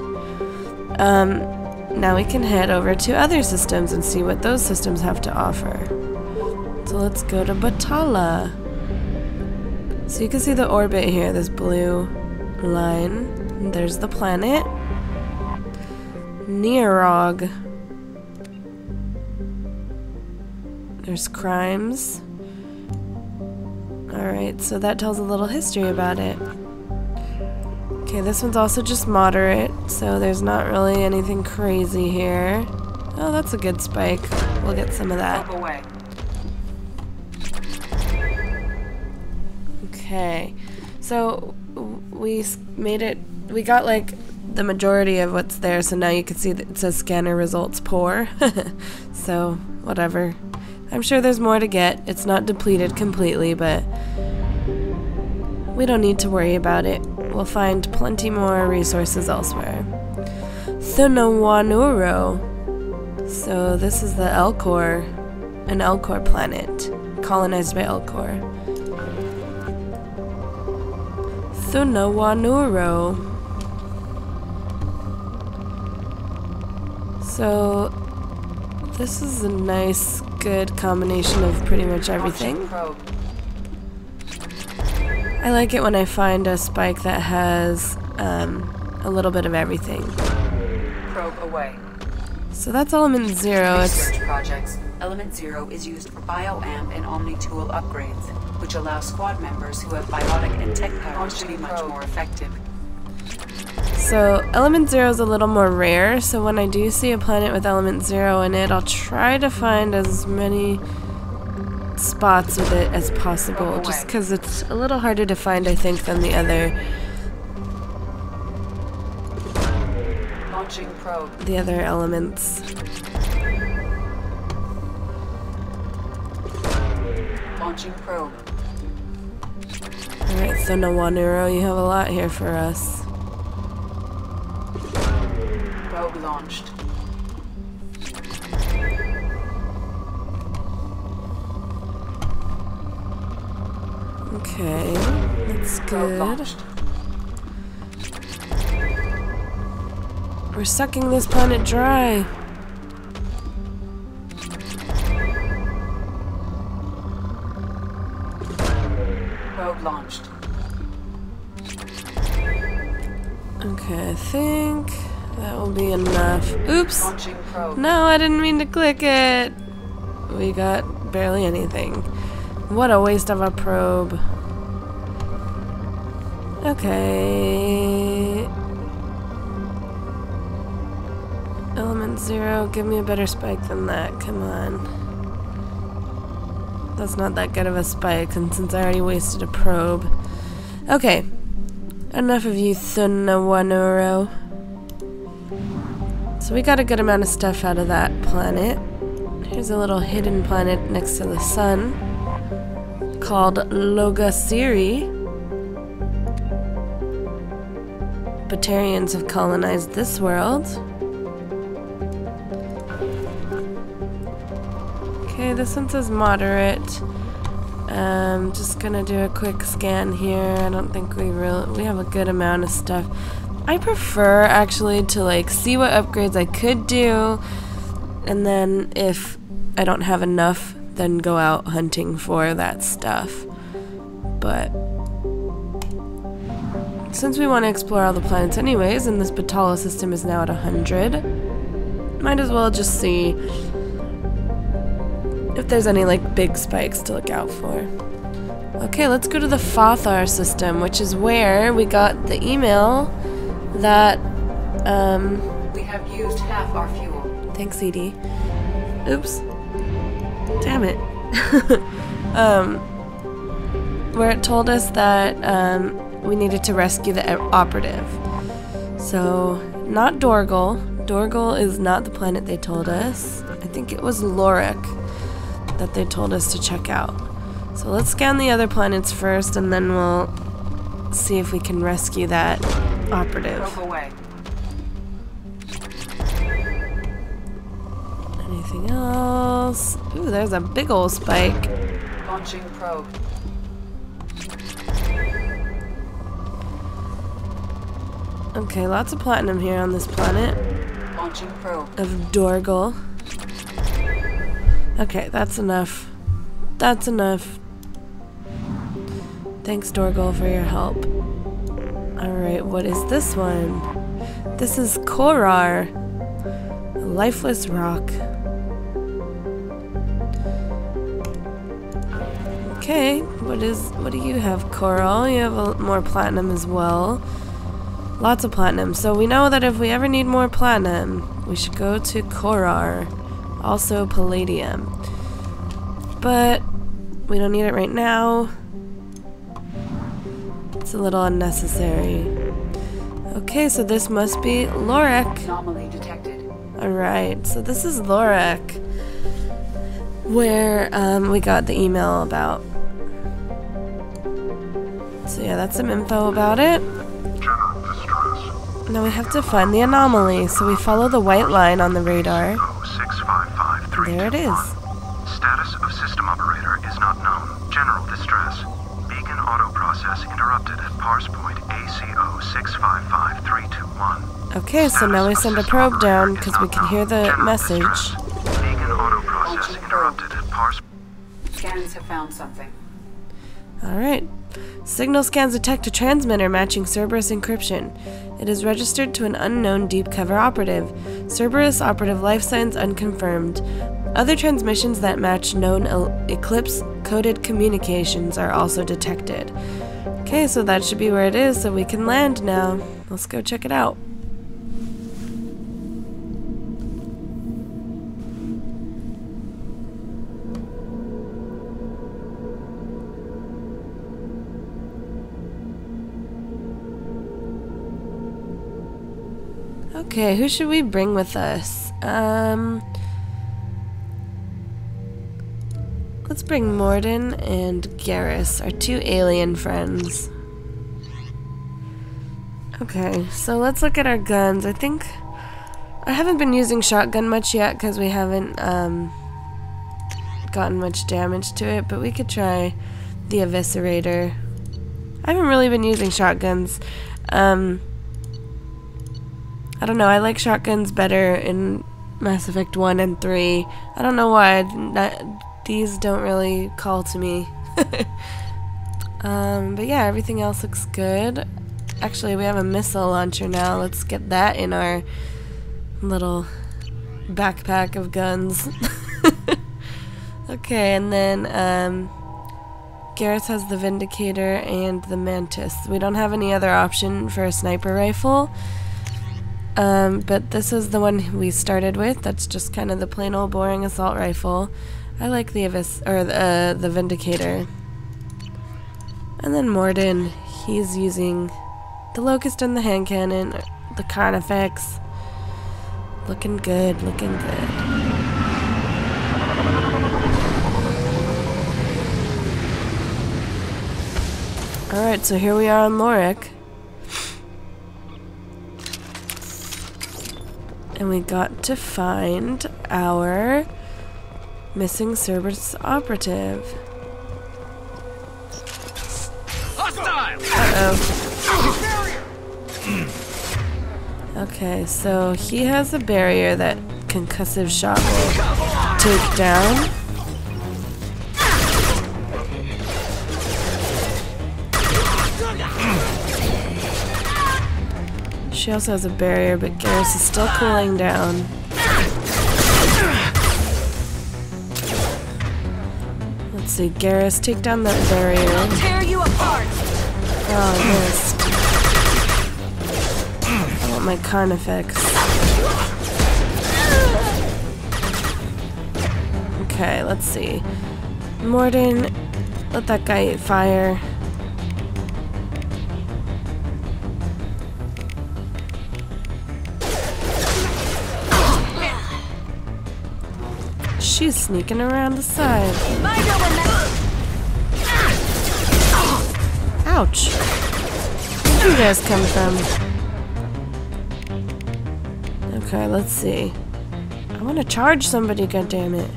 Now we can head over to other systems and see what those systems have to offer. So let's go to Batala. So you can see the orbit here, this blue line. And there's the planet. Nearog. There's crimes. Alright, so that tells a little history about it. Okay, this one's also just moderate, so there's not really anything crazy here. Oh, that's a good spike. We'll get some of that. Okay, so we made it, we got like the majority of what's there, so now you can see that it says scanner results poor. So, whatever. I'm sure there's more to get. It's not depleted completely, but we don't need to worry about it. We'll find plenty more resources elsewhere. Thunawanuro. So this is the Elcor, an Elcor planet, colonized by Elcor. Thunawanuro. So this is a nice, good combination of pretty much everything. I like it when I find a spike that has a little bit of everything. Probe away. So that's element 0. Research projects. Element 0 is used for bioamp and omni-tool upgrades, which allow squad members who have biotic and tech powers to be much more effective. So element 0 is a little more rare, so when I do see a planet with element 0 in it, I'll try to find as many spots with it as possible, just because it's a little harder to find, I think, than the other elements. Launching probe. Alright, so Nawanuro, you have a lot here for us. Probe launched. Okay, that's good. We're sucking this planet dry. Probe launched. Okay, I think that will be enough. Oops! No, I didn't mean to click it! We got barely anything. What a waste of a probe. Okay. Element 0, give me a better spike than that, come on. That's not that good of a spike, and since I already wasted a probe. Okay. Enough of you, Thunawanuro. So we got a good amount of stuff out of that planet. Here's a little hidden planet next to the sun called Logasiri. Batarians have colonized this world. Okay, this one says moderate. Just gonna do a quick scan here. I don't think we have a good amount of stuff. I prefer actually to like see what upgrades I could do, and then if I don't have enough, then go out hunting for that stuff. But since we want to explore all the planets anyways, and this Batala system is now at 100, might as well just see if there's any like big spikes to look out for. Okay, let's go to the Fathar system, which is where we got the email that we have used half our fuel. Thanks, Edie. Oops. Damn it. Where it told us that we needed to rescue the Operative. So, not Dorgal. Dorgal is not the planet they told us. I think it was Lorik that they told us to check out. So let's scan the other planets first, and then we'll see if we can rescue that Operative. Anything else? Ooh, there's a big ol' spike. Launching probe. Okay, lots of platinum here on this planet. Launching probe. Of Dorgal. Okay, that's enough. That's enough. Thanks, Dorgal, for your help. Alright, what is this one? This is Korar. A lifeless rock. Okay, what do you have, Coral? You have more platinum as well. Lots of platinum. So we know that if we ever need more platinum, we should go to Korar. Also palladium. But we don't need it right now. It's a little unnecessary. Okay, so this must be Lorak. Anomaly detected. Alright, so this is Lorak, where we got the email about. So yeah, that's some info about it. Now we have to find the anomaly, so we follow the white line on the radar. There it is. Status of system operator is not known. General distress. Beacon auto process interrupted at parse point ACO 655321. Okay, so now we send a probe down because we can hear the message. Beacon auto process interrupted at parse. Scans have found something. Alright. Signal scans detect a transmitter matching Cerberus encryption. It is registered to an unknown deep cover operative. Cerberus operative life signs unconfirmed. Other transmissions that match known Eclipse coded communications are also detected. Okay, so that should be where it is, so we can land now. Let's go check it out. Okay, who should we bring with us? Let's bring Morden and Garrus, our two alien friends. Okay, so let's look at our guns. I think I haven't been using shotgun much yet because we haven't gotten much damage to it, but we could try the Eviscerator. I haven't really been using shotguns. I don't know, I like shotguns better in Mass Effect 1 and 3. I don't know why, these don't really call to me. But yeah, everything else looks good. Actually, we have a missile launcher now. Let's get that in our little backpack of guns. Okay, and then Garrus has the Vindicator and the Mantis. We don't have any other option for a sniper rifle. But this is the one we started with. That's just kind of the plain old boring assault rifle. I like the the Vindicator. And then Morden, he's using the Locust and the hand cannon, the Carnifex. Looking good, looking good. Alright, so here we are on Lorak. And we got to find our missing Cerberus operative. Uh-oh. Okay, so he has a barrier that concussive shot will take down. She also has a barrier, but Garrus is still cooling down. Let's see, Garrus, take down that barrier. I'll tear you apart. Oh, I missed. I want my Carnifex. Okay, let's see. Morden, let that guy fire. She's sneaking around the side. Ouch. Where'd you guys come from? Okay, let's see. I want to charge somebody, goddammit.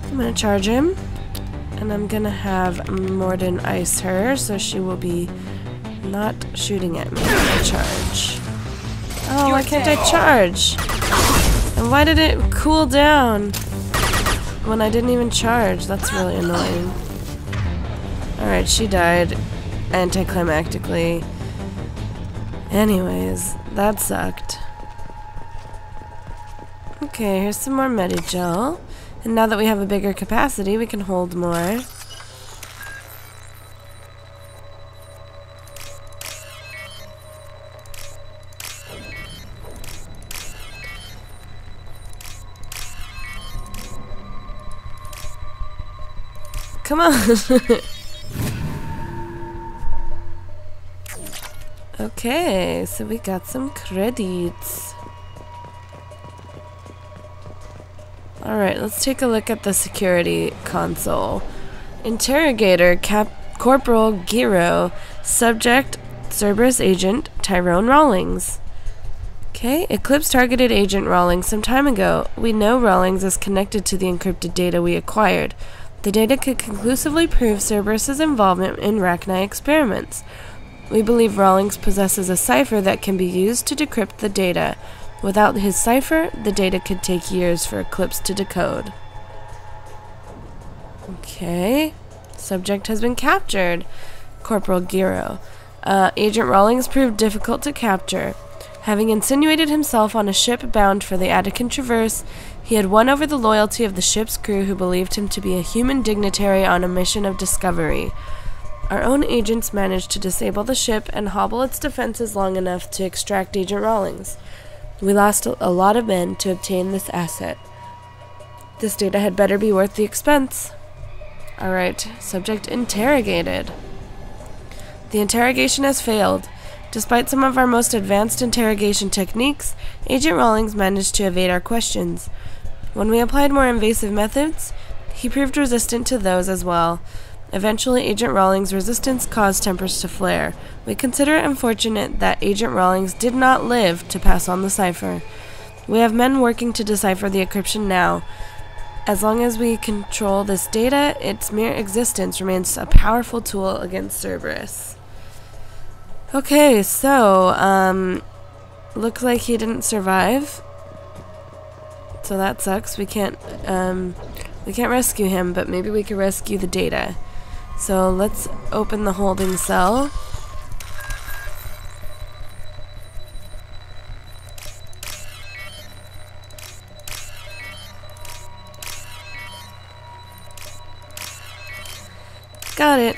I'm gonna charge him. And I'm gonna have Morden ice her, so she will be not shooting at me when I charge. Oh, why can't I charge? And why did it cool down when I didn't even charge? That's really annoying. Alright, she died anticlimactically. Anyways, that sucked. Okay, here's some more Medigel. And now that we have a bigger capacity, we can hold more. Come on! Okay, so we got some credits. Alright, let's take a look at the security console. Interrogator Corporal Giro. Subject Cerberus Agent Tyrone Rawlings. Okay, Eclipse targeted Agent Rawlings some time ago. We know Rawlings is connected to the encrypted data we acquired. The data could conclusively prove Cerberus's involvement in Rachni experiments. We believe Rawlings possesses a cipher that can be used to decrypt the data. Without his cipher, the data could take years for Eclipse to decode. Okay. Subject has been captured. Corporal Giro. Agent Rawlings proved difficult to capture. Having insinuated himself on a ship bound for the Attican Traverse, he had won over the loyalty of the ship's crew who believed him to be a human dignitary on a mission of discovery. Our own agents managed to disable the ship and hobble its defenses long enough to extract Agent Rawlings. We lost a lot of men to obtain this asset. This data had better be worth the expense. Alright, subject interrogated. The interrogation has failed. Despite some of our most advanced interrogation techniques, Agent Rawlings managed to evade our questions. When we applied more invasive methods, he proved resistant to those as well. Eventually, Agent Rawlings' resistance caused tempers to flare. We consider it unfortunate that Agent Rawlings did not live to pass on the cipher. We have men working to decipher the encryption now. As long as we control this data, its mere existence remains a powerful tool against Cerberus. Okay, so, looks like he didn't survive. So that sucks. We can't rescue him, but maybe we could rescue the data. So let's open the holding cell. Got it.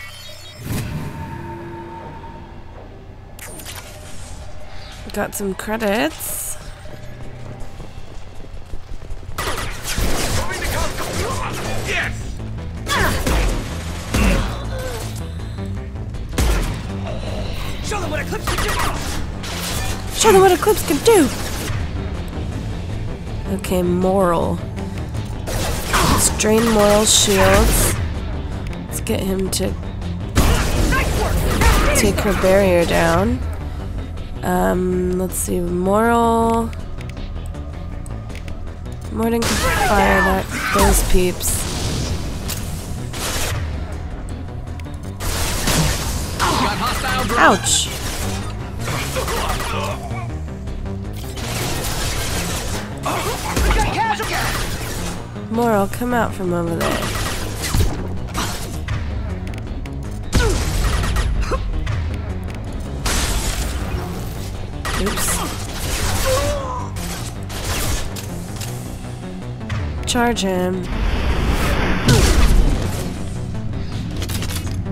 Got some credits. Yes! Show them what Eclipse can do! Show them what Eclipse can do! Okay, Moral. Let's drain Moral's shields. Let's get him to take her barrier down. Let's see, Moral can fire those peeps. Ouch! Moral, come out from over there. Oops. Charge him.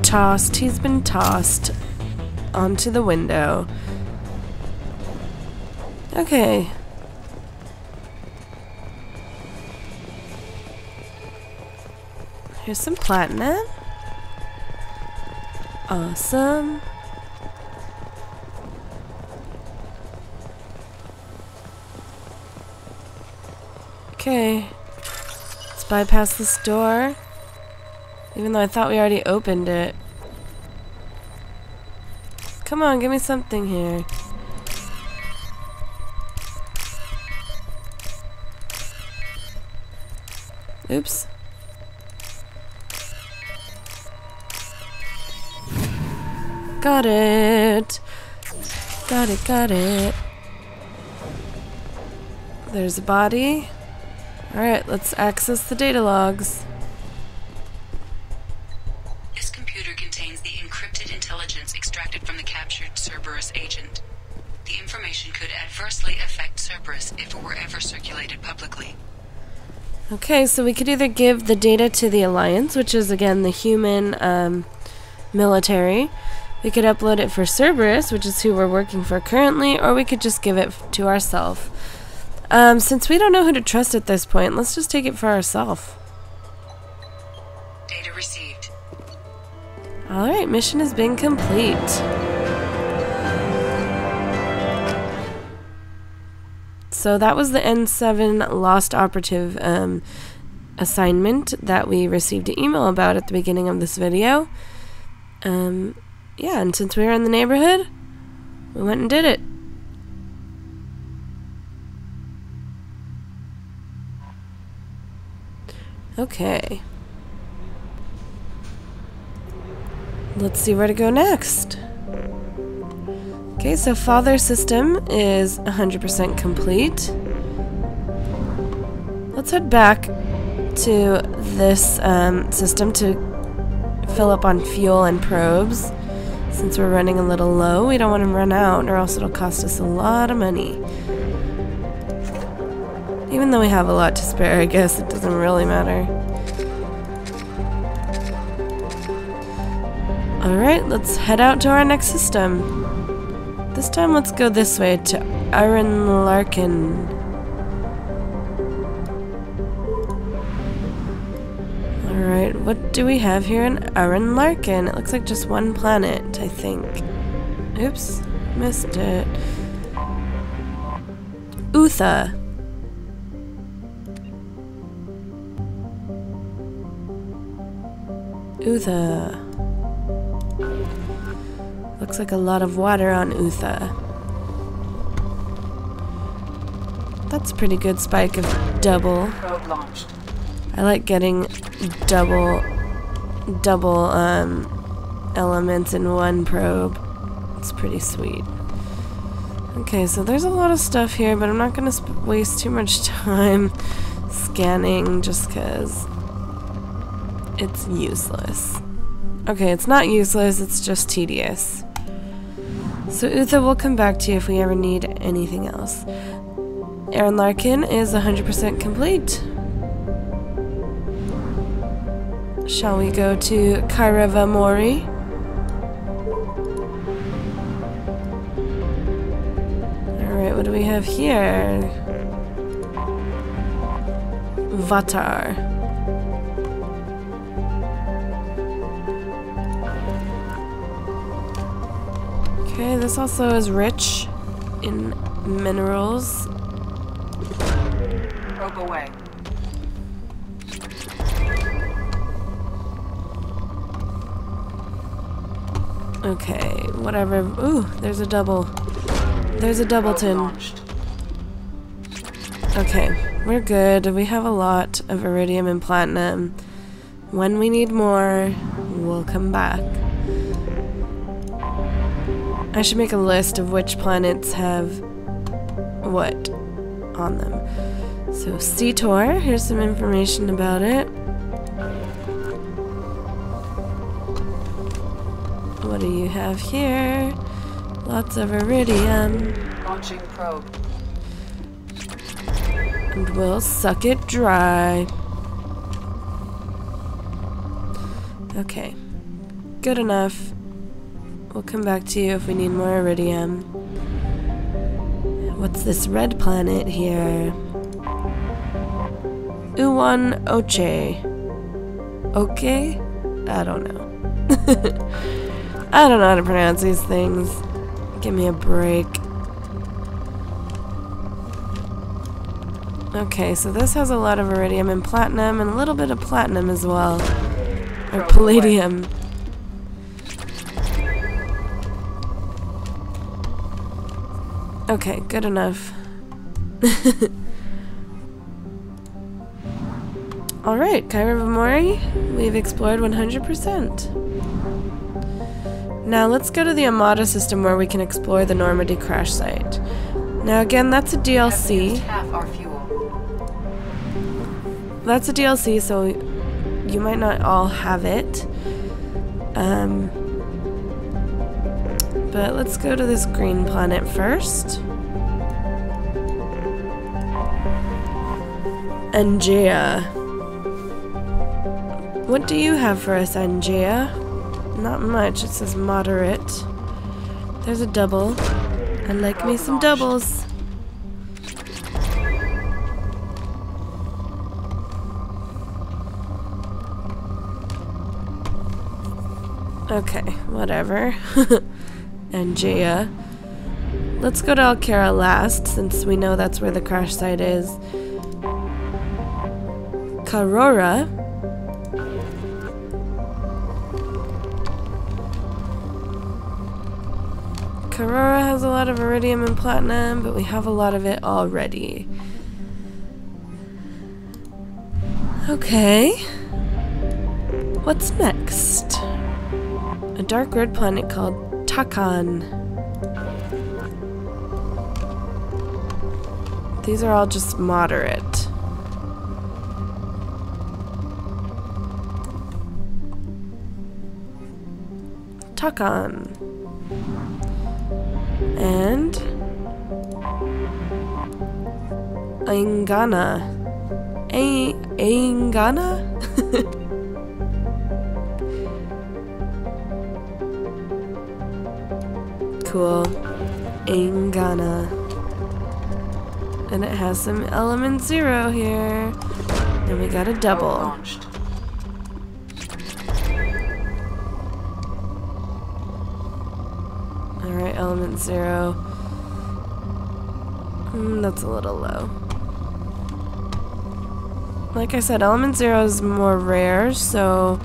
Tossed. He's been tossed onto the window. Okay. Here's some platinum. Awesome. Okay. Let's bypass this door. Even though I thought we already opened it. Come on, give me something here. Oops. Got it. Got it. There's a body. Alright, let's access the data logs. This computer contains the encrypted intelligence extracted from the captured Cerberus agent. adversely affect Cerberus if it were ever circulated publicly. Okay, so we could either give the data to the Alliance, which is again the human military. We could upload it for Cerberus, which is who we're working for currently, or we could just give it to ourselves. Since we don't know who to trust at this point, let's just take it for ourselves. Data received. Alright, mission has been complete. So that was the N7 Lost Operative assignment that we received an email about at the beginning of this video. Yeah, and since we were in the neighborhood, we went and did it. Okay. Let's see where to go next. Okay, so Father System is 100% complete. Let's head back to this system to fill up on fuel and probes. Since we're running a little low, we don't want to run out or else it'll cost us a lot of money. Even though we have a lot to spare, I guess it doesn't really matter. Alright, let's head out to our next system. This time let's go this way to Aaron Larkin. Alright, what do we have here in Aaron Larkin? It looks like just one planet, I think. Oops, missed it. Utha. Utha. Looks like a lot of water on Utha. That's a pretty good spike of double. Probe launched. I like getting double elements in one probe. It's pretty sweet. Okay, so there's a lot of stuff here, but I'm not gonna waste too much time scanning just because it's useless. Okay, it's not useless, it's just tedious. So Utha will come back to you if we ever need anything else. Aaron Larkin is 100% complete. Shall we go to Kairava Mori? Alright, what do we have here? Vatar. Okay, this also is rich in minerals. Probe away. Okay, whatever. Ooh, there's a double. There's a doubleton. Okay, we're good. We have a lot of iridium and platinum. When we need more, we'll come back. I should make a list of which planets have what on them. So, Cetor, here's some information about it. What do you have here? Lots of iridium. Launching probe. And we'll suck it dry. Okay. Good enough. We'll come back to you if we need more iridium. What's this red planet here? Uwan Oche. Okay? I don't know. I don't know how to pronounce these things. Give me a break. Okay, so this has a lot of iridium and platinum, and a little bit of platinum as well. Or palladium. Okay, good enough. Alright, Kairava Mori, we've explored 100%. Now let's go to the Armada system where we can explore the Normandy crash site. Now again, that's a DLC. Half our fuel. That's a DLC, so you might not all have it. But let's go to this green planet first. Angea. What do you have for us, Angea? Not much. It says moderate. There's a double. I like me some doubles. Okay, whatever. Angea. Let's go to Alcara last, since we know that's where the crash site is. Carora. Carora has a lot of iridium and platinum, but we have a lot of it already. Okay. What's next? A dark red planet called Takan. These are all just moderate. Takan. And Aingana. Aingana? Cool. Aingana. And it has some element 0 here. And we got a double. Alright, element 0. That's a little low. Like I said, element 0 is more rare, so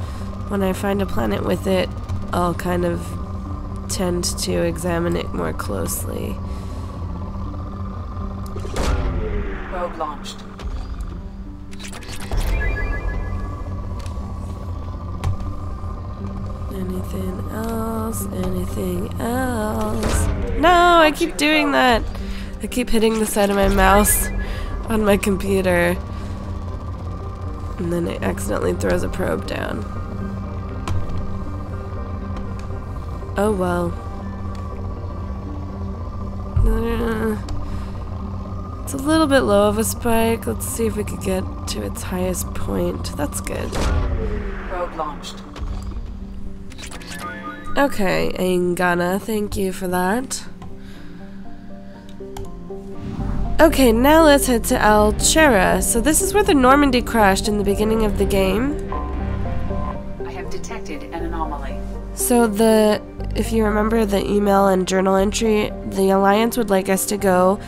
when I find a planet with it, I'll kind of tend to examine it more closely. Probe launched. Anything else? Anything else? No, I keep doing that. I keep hitting the side of my mouse on my computer. And then it accidentally throws a probe down. Oh well. It's a little bit low of a spike. Let's see if we could get to its highest point. That's good. Probe launched. Okay, Aingana, thank you for that. Okay, now let's head to Alcara. So this is where the Normandy crashed in the beginning of the game. I have detected an anomaly. So if you remember the email and journal entry, the Alliance would like us to go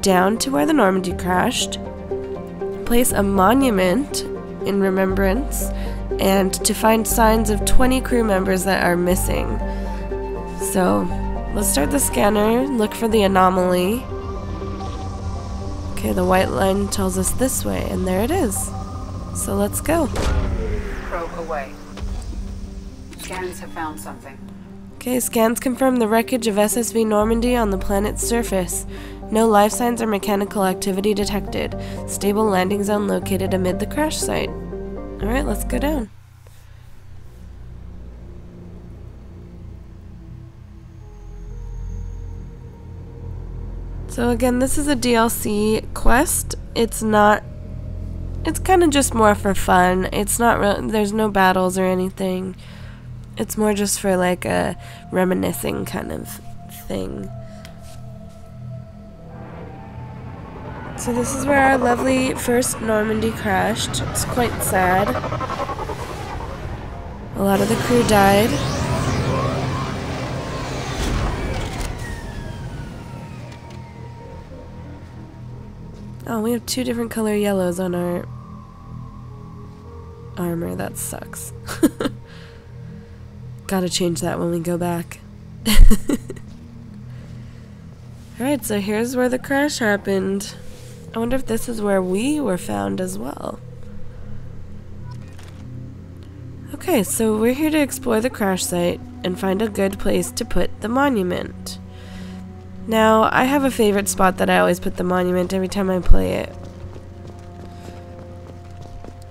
down to where the Normandy crashed, place a monument in remembrance, and to find signs of 20 crew members that are missing. So, let's start the scanner, look for the anomaly. Okay, the white line tells us this way, and there it is. So let's go. Probe away. Scans have found something. Okay, scans confirm the wreckage of SSV Normandy on the planet's surface. No life signs or mechanical activity detected. Stable landing zone located amid the crash site. Alright, let's go down. So again, this is a DLC quest. It's kind of just more for fun. It's not there's no battles or anything. It's more just for like a reminiscing kind of thing. So this is where our lovely first Normandy crashed. It's quite sad. A lot of the crew died. Oh, we have 2 different color yellows on our armor. That sucks. Gotta change that when we go back. Alright, so here's where the crash happened. I wonder if this is where we were found as well. Okay, so we're here to explore the crash site and find a good place to put the monument. Now, I have a favorite spot that I always put the monument every time I play it.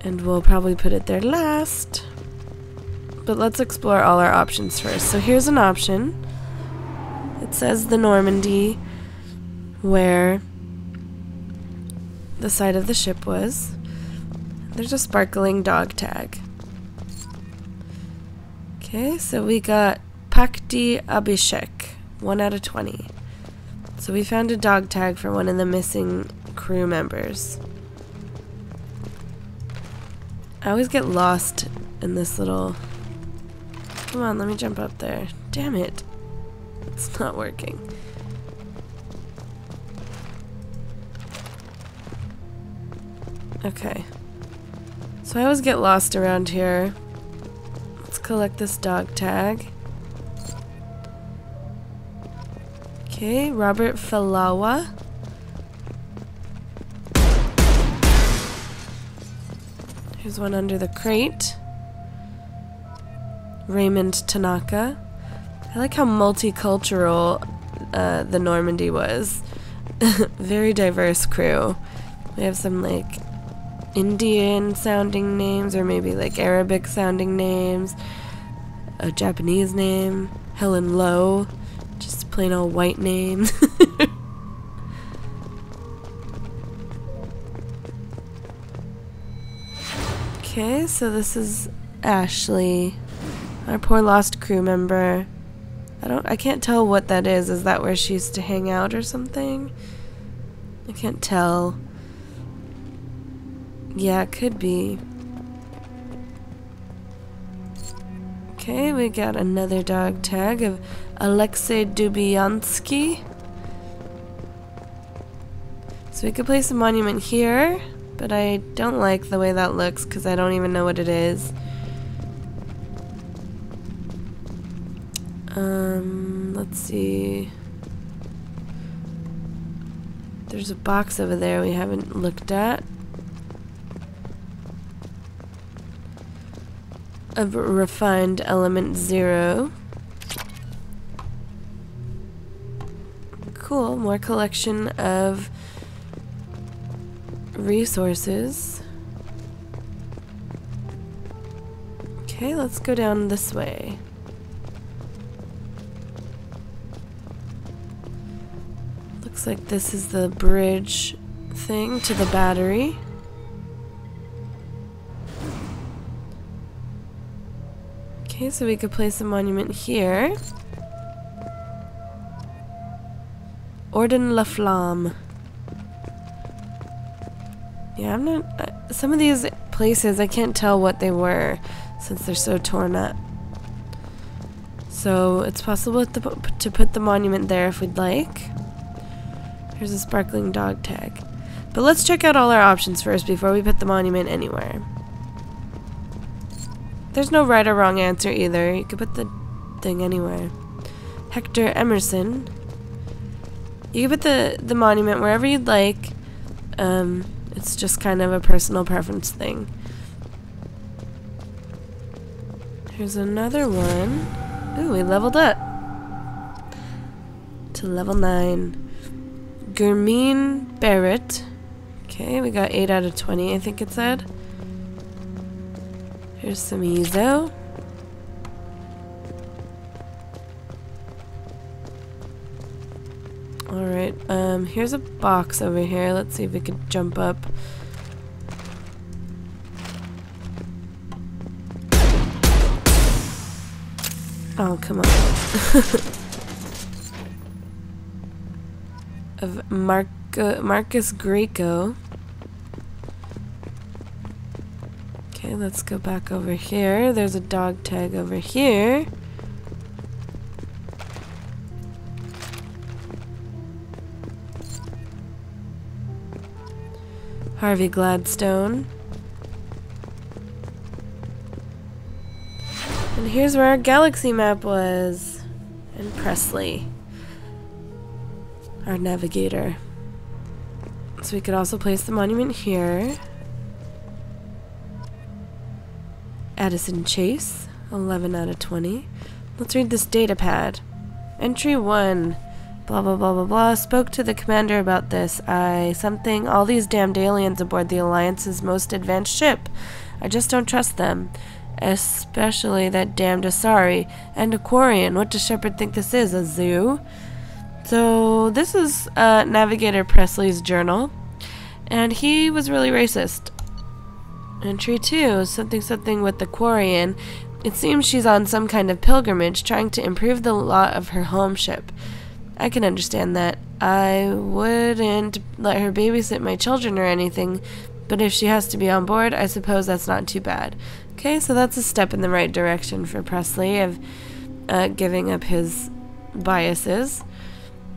And we'll probably put it there last. But let's explore all our options first. So here's an option. It says the Normandy, where the site of the ship was. There's a sparkling dog tag. Okay, so we got Pakti Abhishek, 1 out of 20. So we found a dog tag for one of the missing crew members. I always get lost in this little... Come on, let me jump up there. Damn it. It's not working. Okay. So I always get lost around here. Let's collect this dog tag. Okay, Robert Falawa. Here's one under the crate. Raymond Tanaka. I like how multicultural the Normandy was. Very diverse crew. We have some like Indian sounding names, or maybe like Arabic sounding names. A Japanese name. Helen Lowe. Just plain old white names. Okay, so this is Ashley, our poor lost crew member. I can't tell what that is. Is that where she used to hang out or something? I can't tell. Yeah, it could be. Okay, we got another dog tag of Alexei Dubyansky. So we could place a monument here, but I don't like the way that looks because I don't even know what it is. Let's see. There's a box over there we haven't looked at. Of refined element 0. Cool, more collection of resources. Okay, let's go down this way. Looks like this is the bridge thing to the battery. Okay, so we could place a monument here. Orden La Flamme. Yeah, I'm not... some of these places, I can't tell what they were since they're so torn up. So, it's possible to put the monument there if we'd like. Here's a sparkling dog tag. But let's check out all our options first before we put the monument anywhere. There's no right or wrong answer either. You could put the thing anywhere. Hector Emerson. You could put the monument wherever you'd like. It's just kind of a personal preference thing. Here's another one. Ooh, we leveled up to level 9. Gurmeen Barrett. Okay, we got 8 out of 20, I think it said. Here's some Ezo. Alright, here's a box over here. Let's see if we could jump up. Oh, come on. Of Marcus Greco. Okay, let's go back over here. There's a dog tag over here. Harvey Gladstone. And here's where our galaxy map was. And Presley, our navigator. So we could also place the monument here. Addison Chase, 11 out of 20. Let's read this datapad. Entry 1. Blah blah blah blah blah. Spoke to the commander about this. All these damned aliens aboard the Alliance's most advanced ship. I just don't trust them. Especially that damned Asari and Aquarian. What does Shepard think this is? A zoo? So this is Navigator Presley's journal. And he was really racist. Entry 2, something something with the Quarian. It seems she's on some kind of pilgrimage trying to improve the lot of her home ship. I can understand that. I wouldn't let her babysit my children or anything, but if she has to be on board, I suppose that's not too bad. Okay, so that's a step in the right direction for Presley of giving up his biases.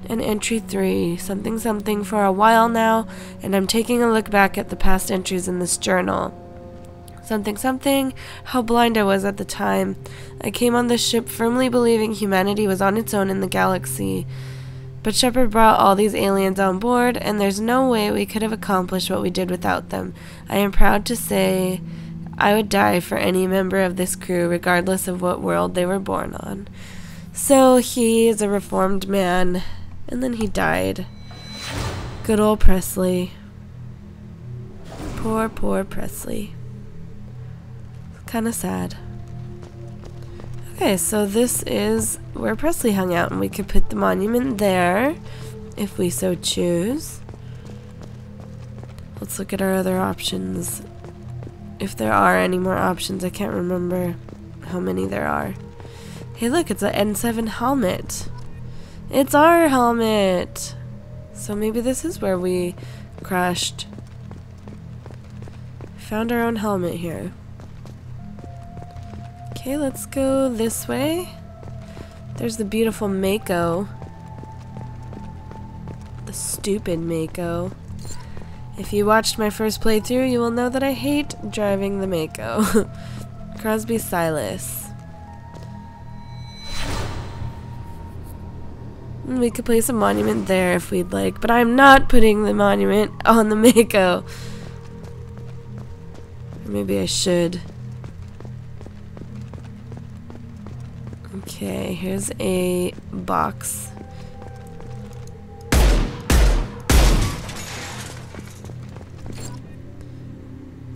And entry 3, something something for a while now, and I'm taking a look back at the past entries in this journal. Something something, how blind I was at the time. I came on this ship firmly believing humanity was on its own in the galaxy. But Shepard brought all these aliens on board, and there's no way we could have accomplished what we did without them. I am proud to say I would die for any member of this crew, regardless of what world they were born on. So he is a reformed man, and then he died. Good old Presley. Poor, poor Presley. Kind of sad. Okay, so this is where Presley hung out, and we could put the monument there if we so choose. Let's look at our other options. If there are any more options, I can't remember how many there are. Hey, look, it's an N7 helmet. It's our helmet! So maybe this is where we crashed. Found our own helmet here. Okay, let's go this way. There's the beautiful Mako. The stupid Mako. If you watched my first playthrough, you will know that I hate driving the Mako. Crosby Silas. We could place a monument there if we'd like, but I'm not putting the monument on the Mako. Or maybe I should. Okay, here's a box.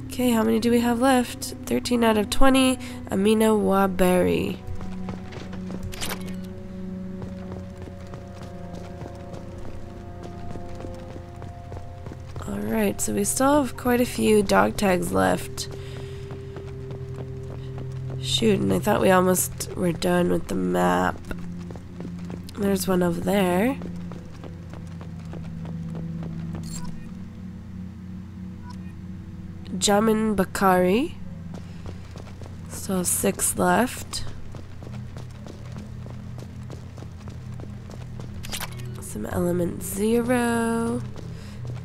Okay, how many do we have left? 13 out of 20. Amina Waberry. Alright, so we still have quite a few dog tags left. Shoot, and I thought we almost were done with the map. There's one over there. Jamin Bakari. Still have 6 left. Some element 0.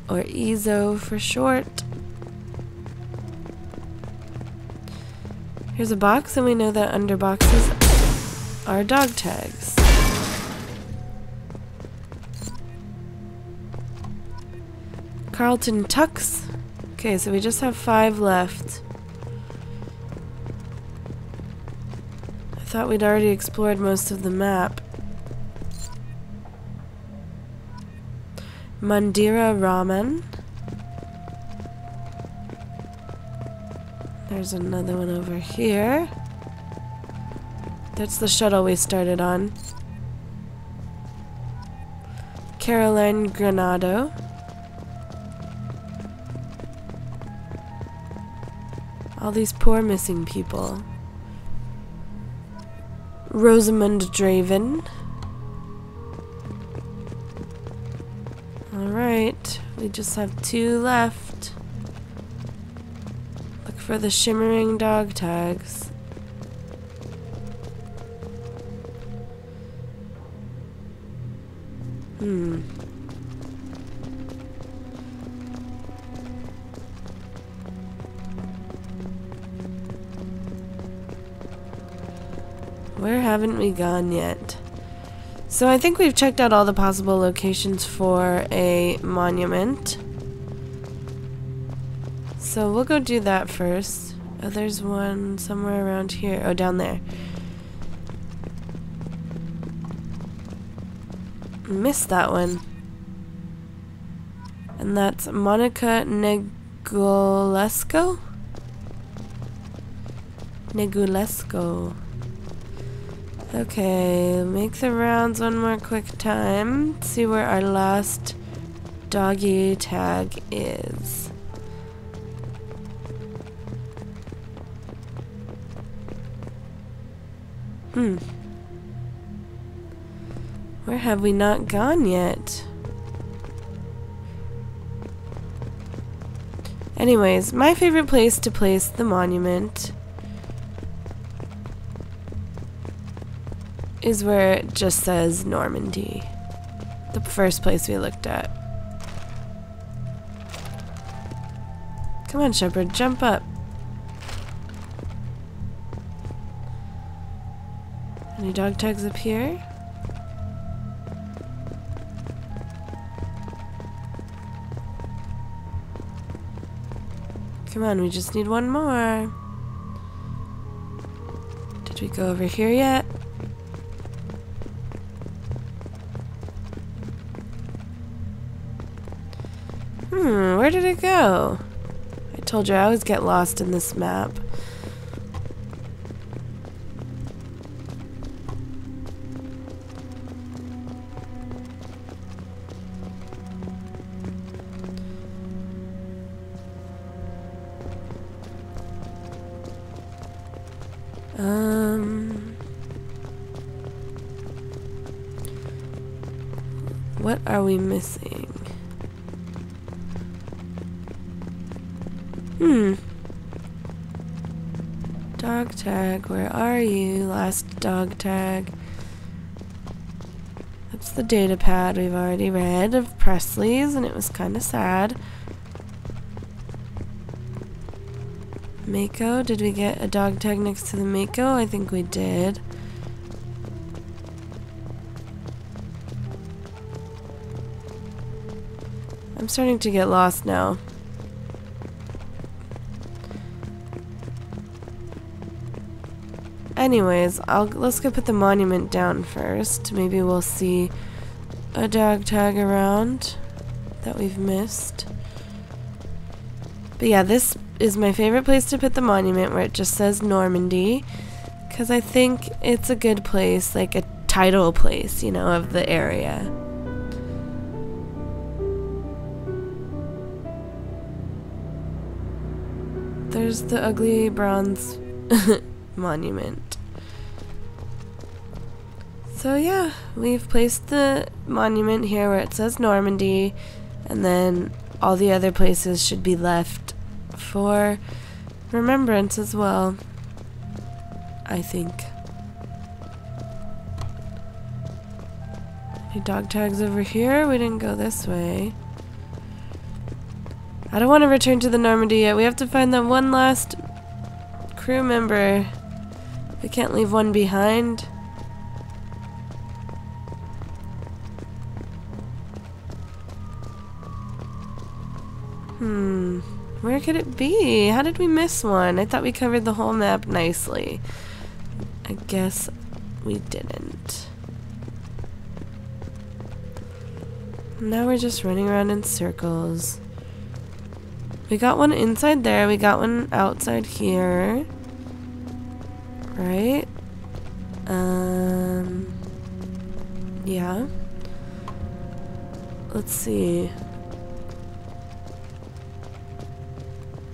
Or EZO for short. Here's a box, and we know that under boxes are dog tags. Carlton Tux. Okay, so we just have 5 left. I thought we'd already explored most of the map. Mandira Raman. There's another one over here. That's the shuttle we started on. Caroline Granado. All these poor missing people. Rosamund Draven. Alright, we just have 2 left. Look for the shimmering dog tags. Where haven't we gone yet? So I think we've checked out all the possible locations for a monument. So we'll go do that first. Oh, there's one somewhere around here. Oh, down there. Missed that one. And that's Monica Negulesco? Negulesco. Okay, make the rounds one more quick time. See where our last doggy tag is. Where have we not gone yet? Anyways, my favorite place to place the monument is where it just says Normandy. The first place we looked at. Come on, Shepard, jump up. Any dog tags up here? Come on, we just need one more. Did we go over here yet? Where did it go? I told you I always get lost in this map. What are we missing? Dog tag, where are you? Last dog tag. That's the Datapad we've already read of Presley's, and it was kind of sad. Mako, did we get a dog tag next to the Mako? I think we did. I'm starting to get lost now. Anyways, let's go put the monument down first. Maybe we'll see a dog tag around that we've missed. But yeah, this is my favorite place to put the monument, where it just says Normandy, because I think it's a good place, like a title place, you know, of the area. There's the ugly bronze monument. So yeah, we've placed the monument here where it says Normandy, and then all the other places should be left for remembrance as well, I think. Any dog tags over here? We didn't go this way. I don't want to return to the Normandy yet. We have to find that one last crew member. We can't leave one behind. Where could it be? How did we miss one? I thought we covered the whole map nicely. I guess we didn't. Now we're just running around in circles. We got one inside there. We got one outside here. Right? Yeah. Let's see.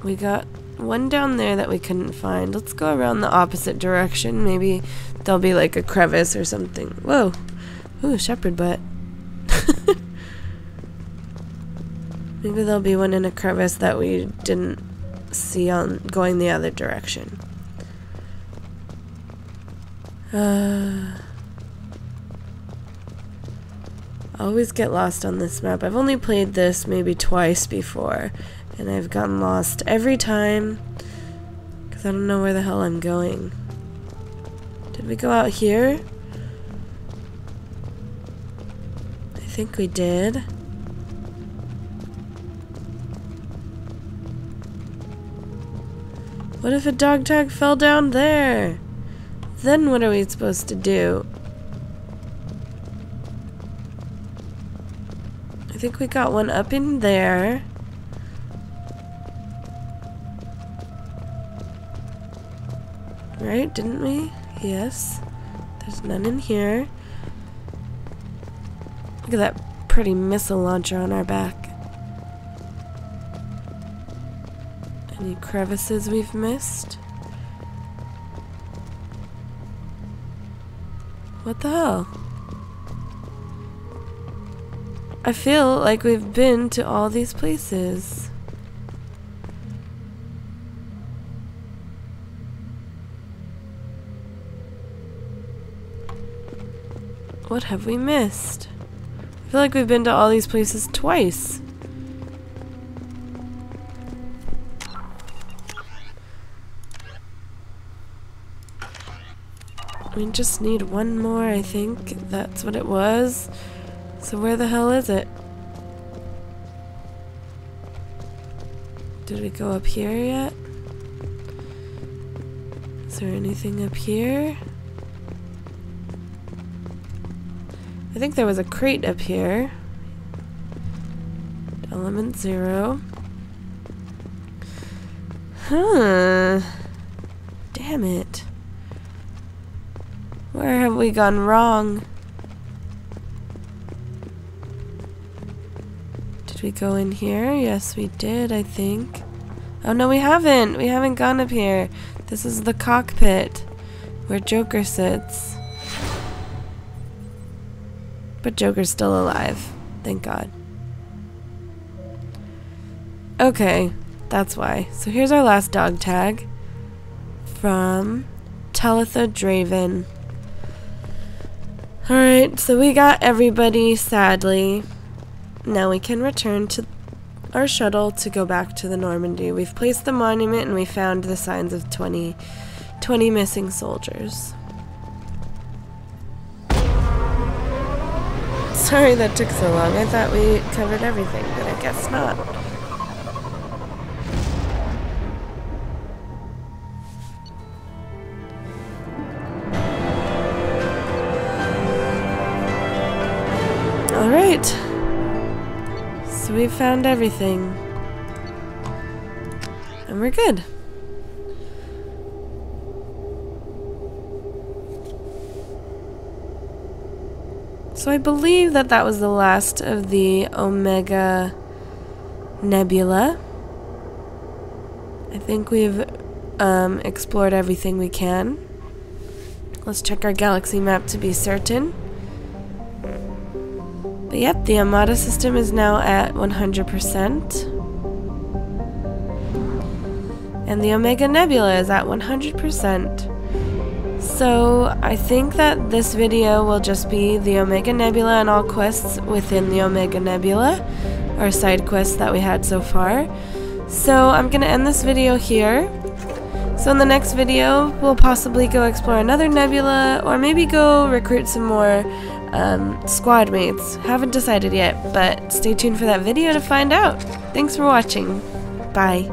We got one down there that we couldn't find. Let's go around the opposite direction. Maybe there'll be like a crevice or something. Whoa. Ooh, shepherd butt. Maybe there'll be one in a crevice that we didn't see on going the other direction. I always get lost on this map. I've only played this maybe twice before, and I've gotten lost every time because I don't know where the hell I'm going. Did we go out here? I think we did. What if a dog tag fell down there? Then what are we supposed to do? I think we got one up in there. Right, didn't we? Yes. There's none in here. Look at that pretty missile launcher on our back. Any crevices we've missed? What the hell? I feel like we've been to all these places. What have we missed? I feel like we've been to all these places twice. We just need one more, I think. That's what it was. So where the hell is it? Did we go up here yet? Is there anything up here? I think there was a crate up here. Element 0. Huh. Damn it. Where have we gone wrong? Did we go in here? Yes, we did, I think. Oh, no, we haven't. We haven't gone up here. This is the cockpit where Joker sits. But Joker's still alive. Thank God. Okay, that's why. So here's our last dog tag from Talitha Draven. Alright, so we got everybody, sadly. Now we can return to our shuttle to go back to the Normandy. We've placed the monument and we found the signs of 20 missing soldiers. Sorry that took so long. I thought we covered everything, but I guess not. Alright. So we found everything. And we're good. So I believe that that was the last of the Omega Nebula. I think we've explored everything we can. Let's check our galaxy map to be certain. But yep, the Armada system is now at 100%. And the Omega Nebula is at 100%. So I think that this video will just be the Omega Nebula and all quests within the Omega Nebula, or side quests that we had so far. So I'm going to end this video here. So in the next video, we'll possibly go explore another nebula, or maybe go recruit some more squad mates. Haven't decided yet, but stay tuned for that video to find out. Thanks for watching. Bye.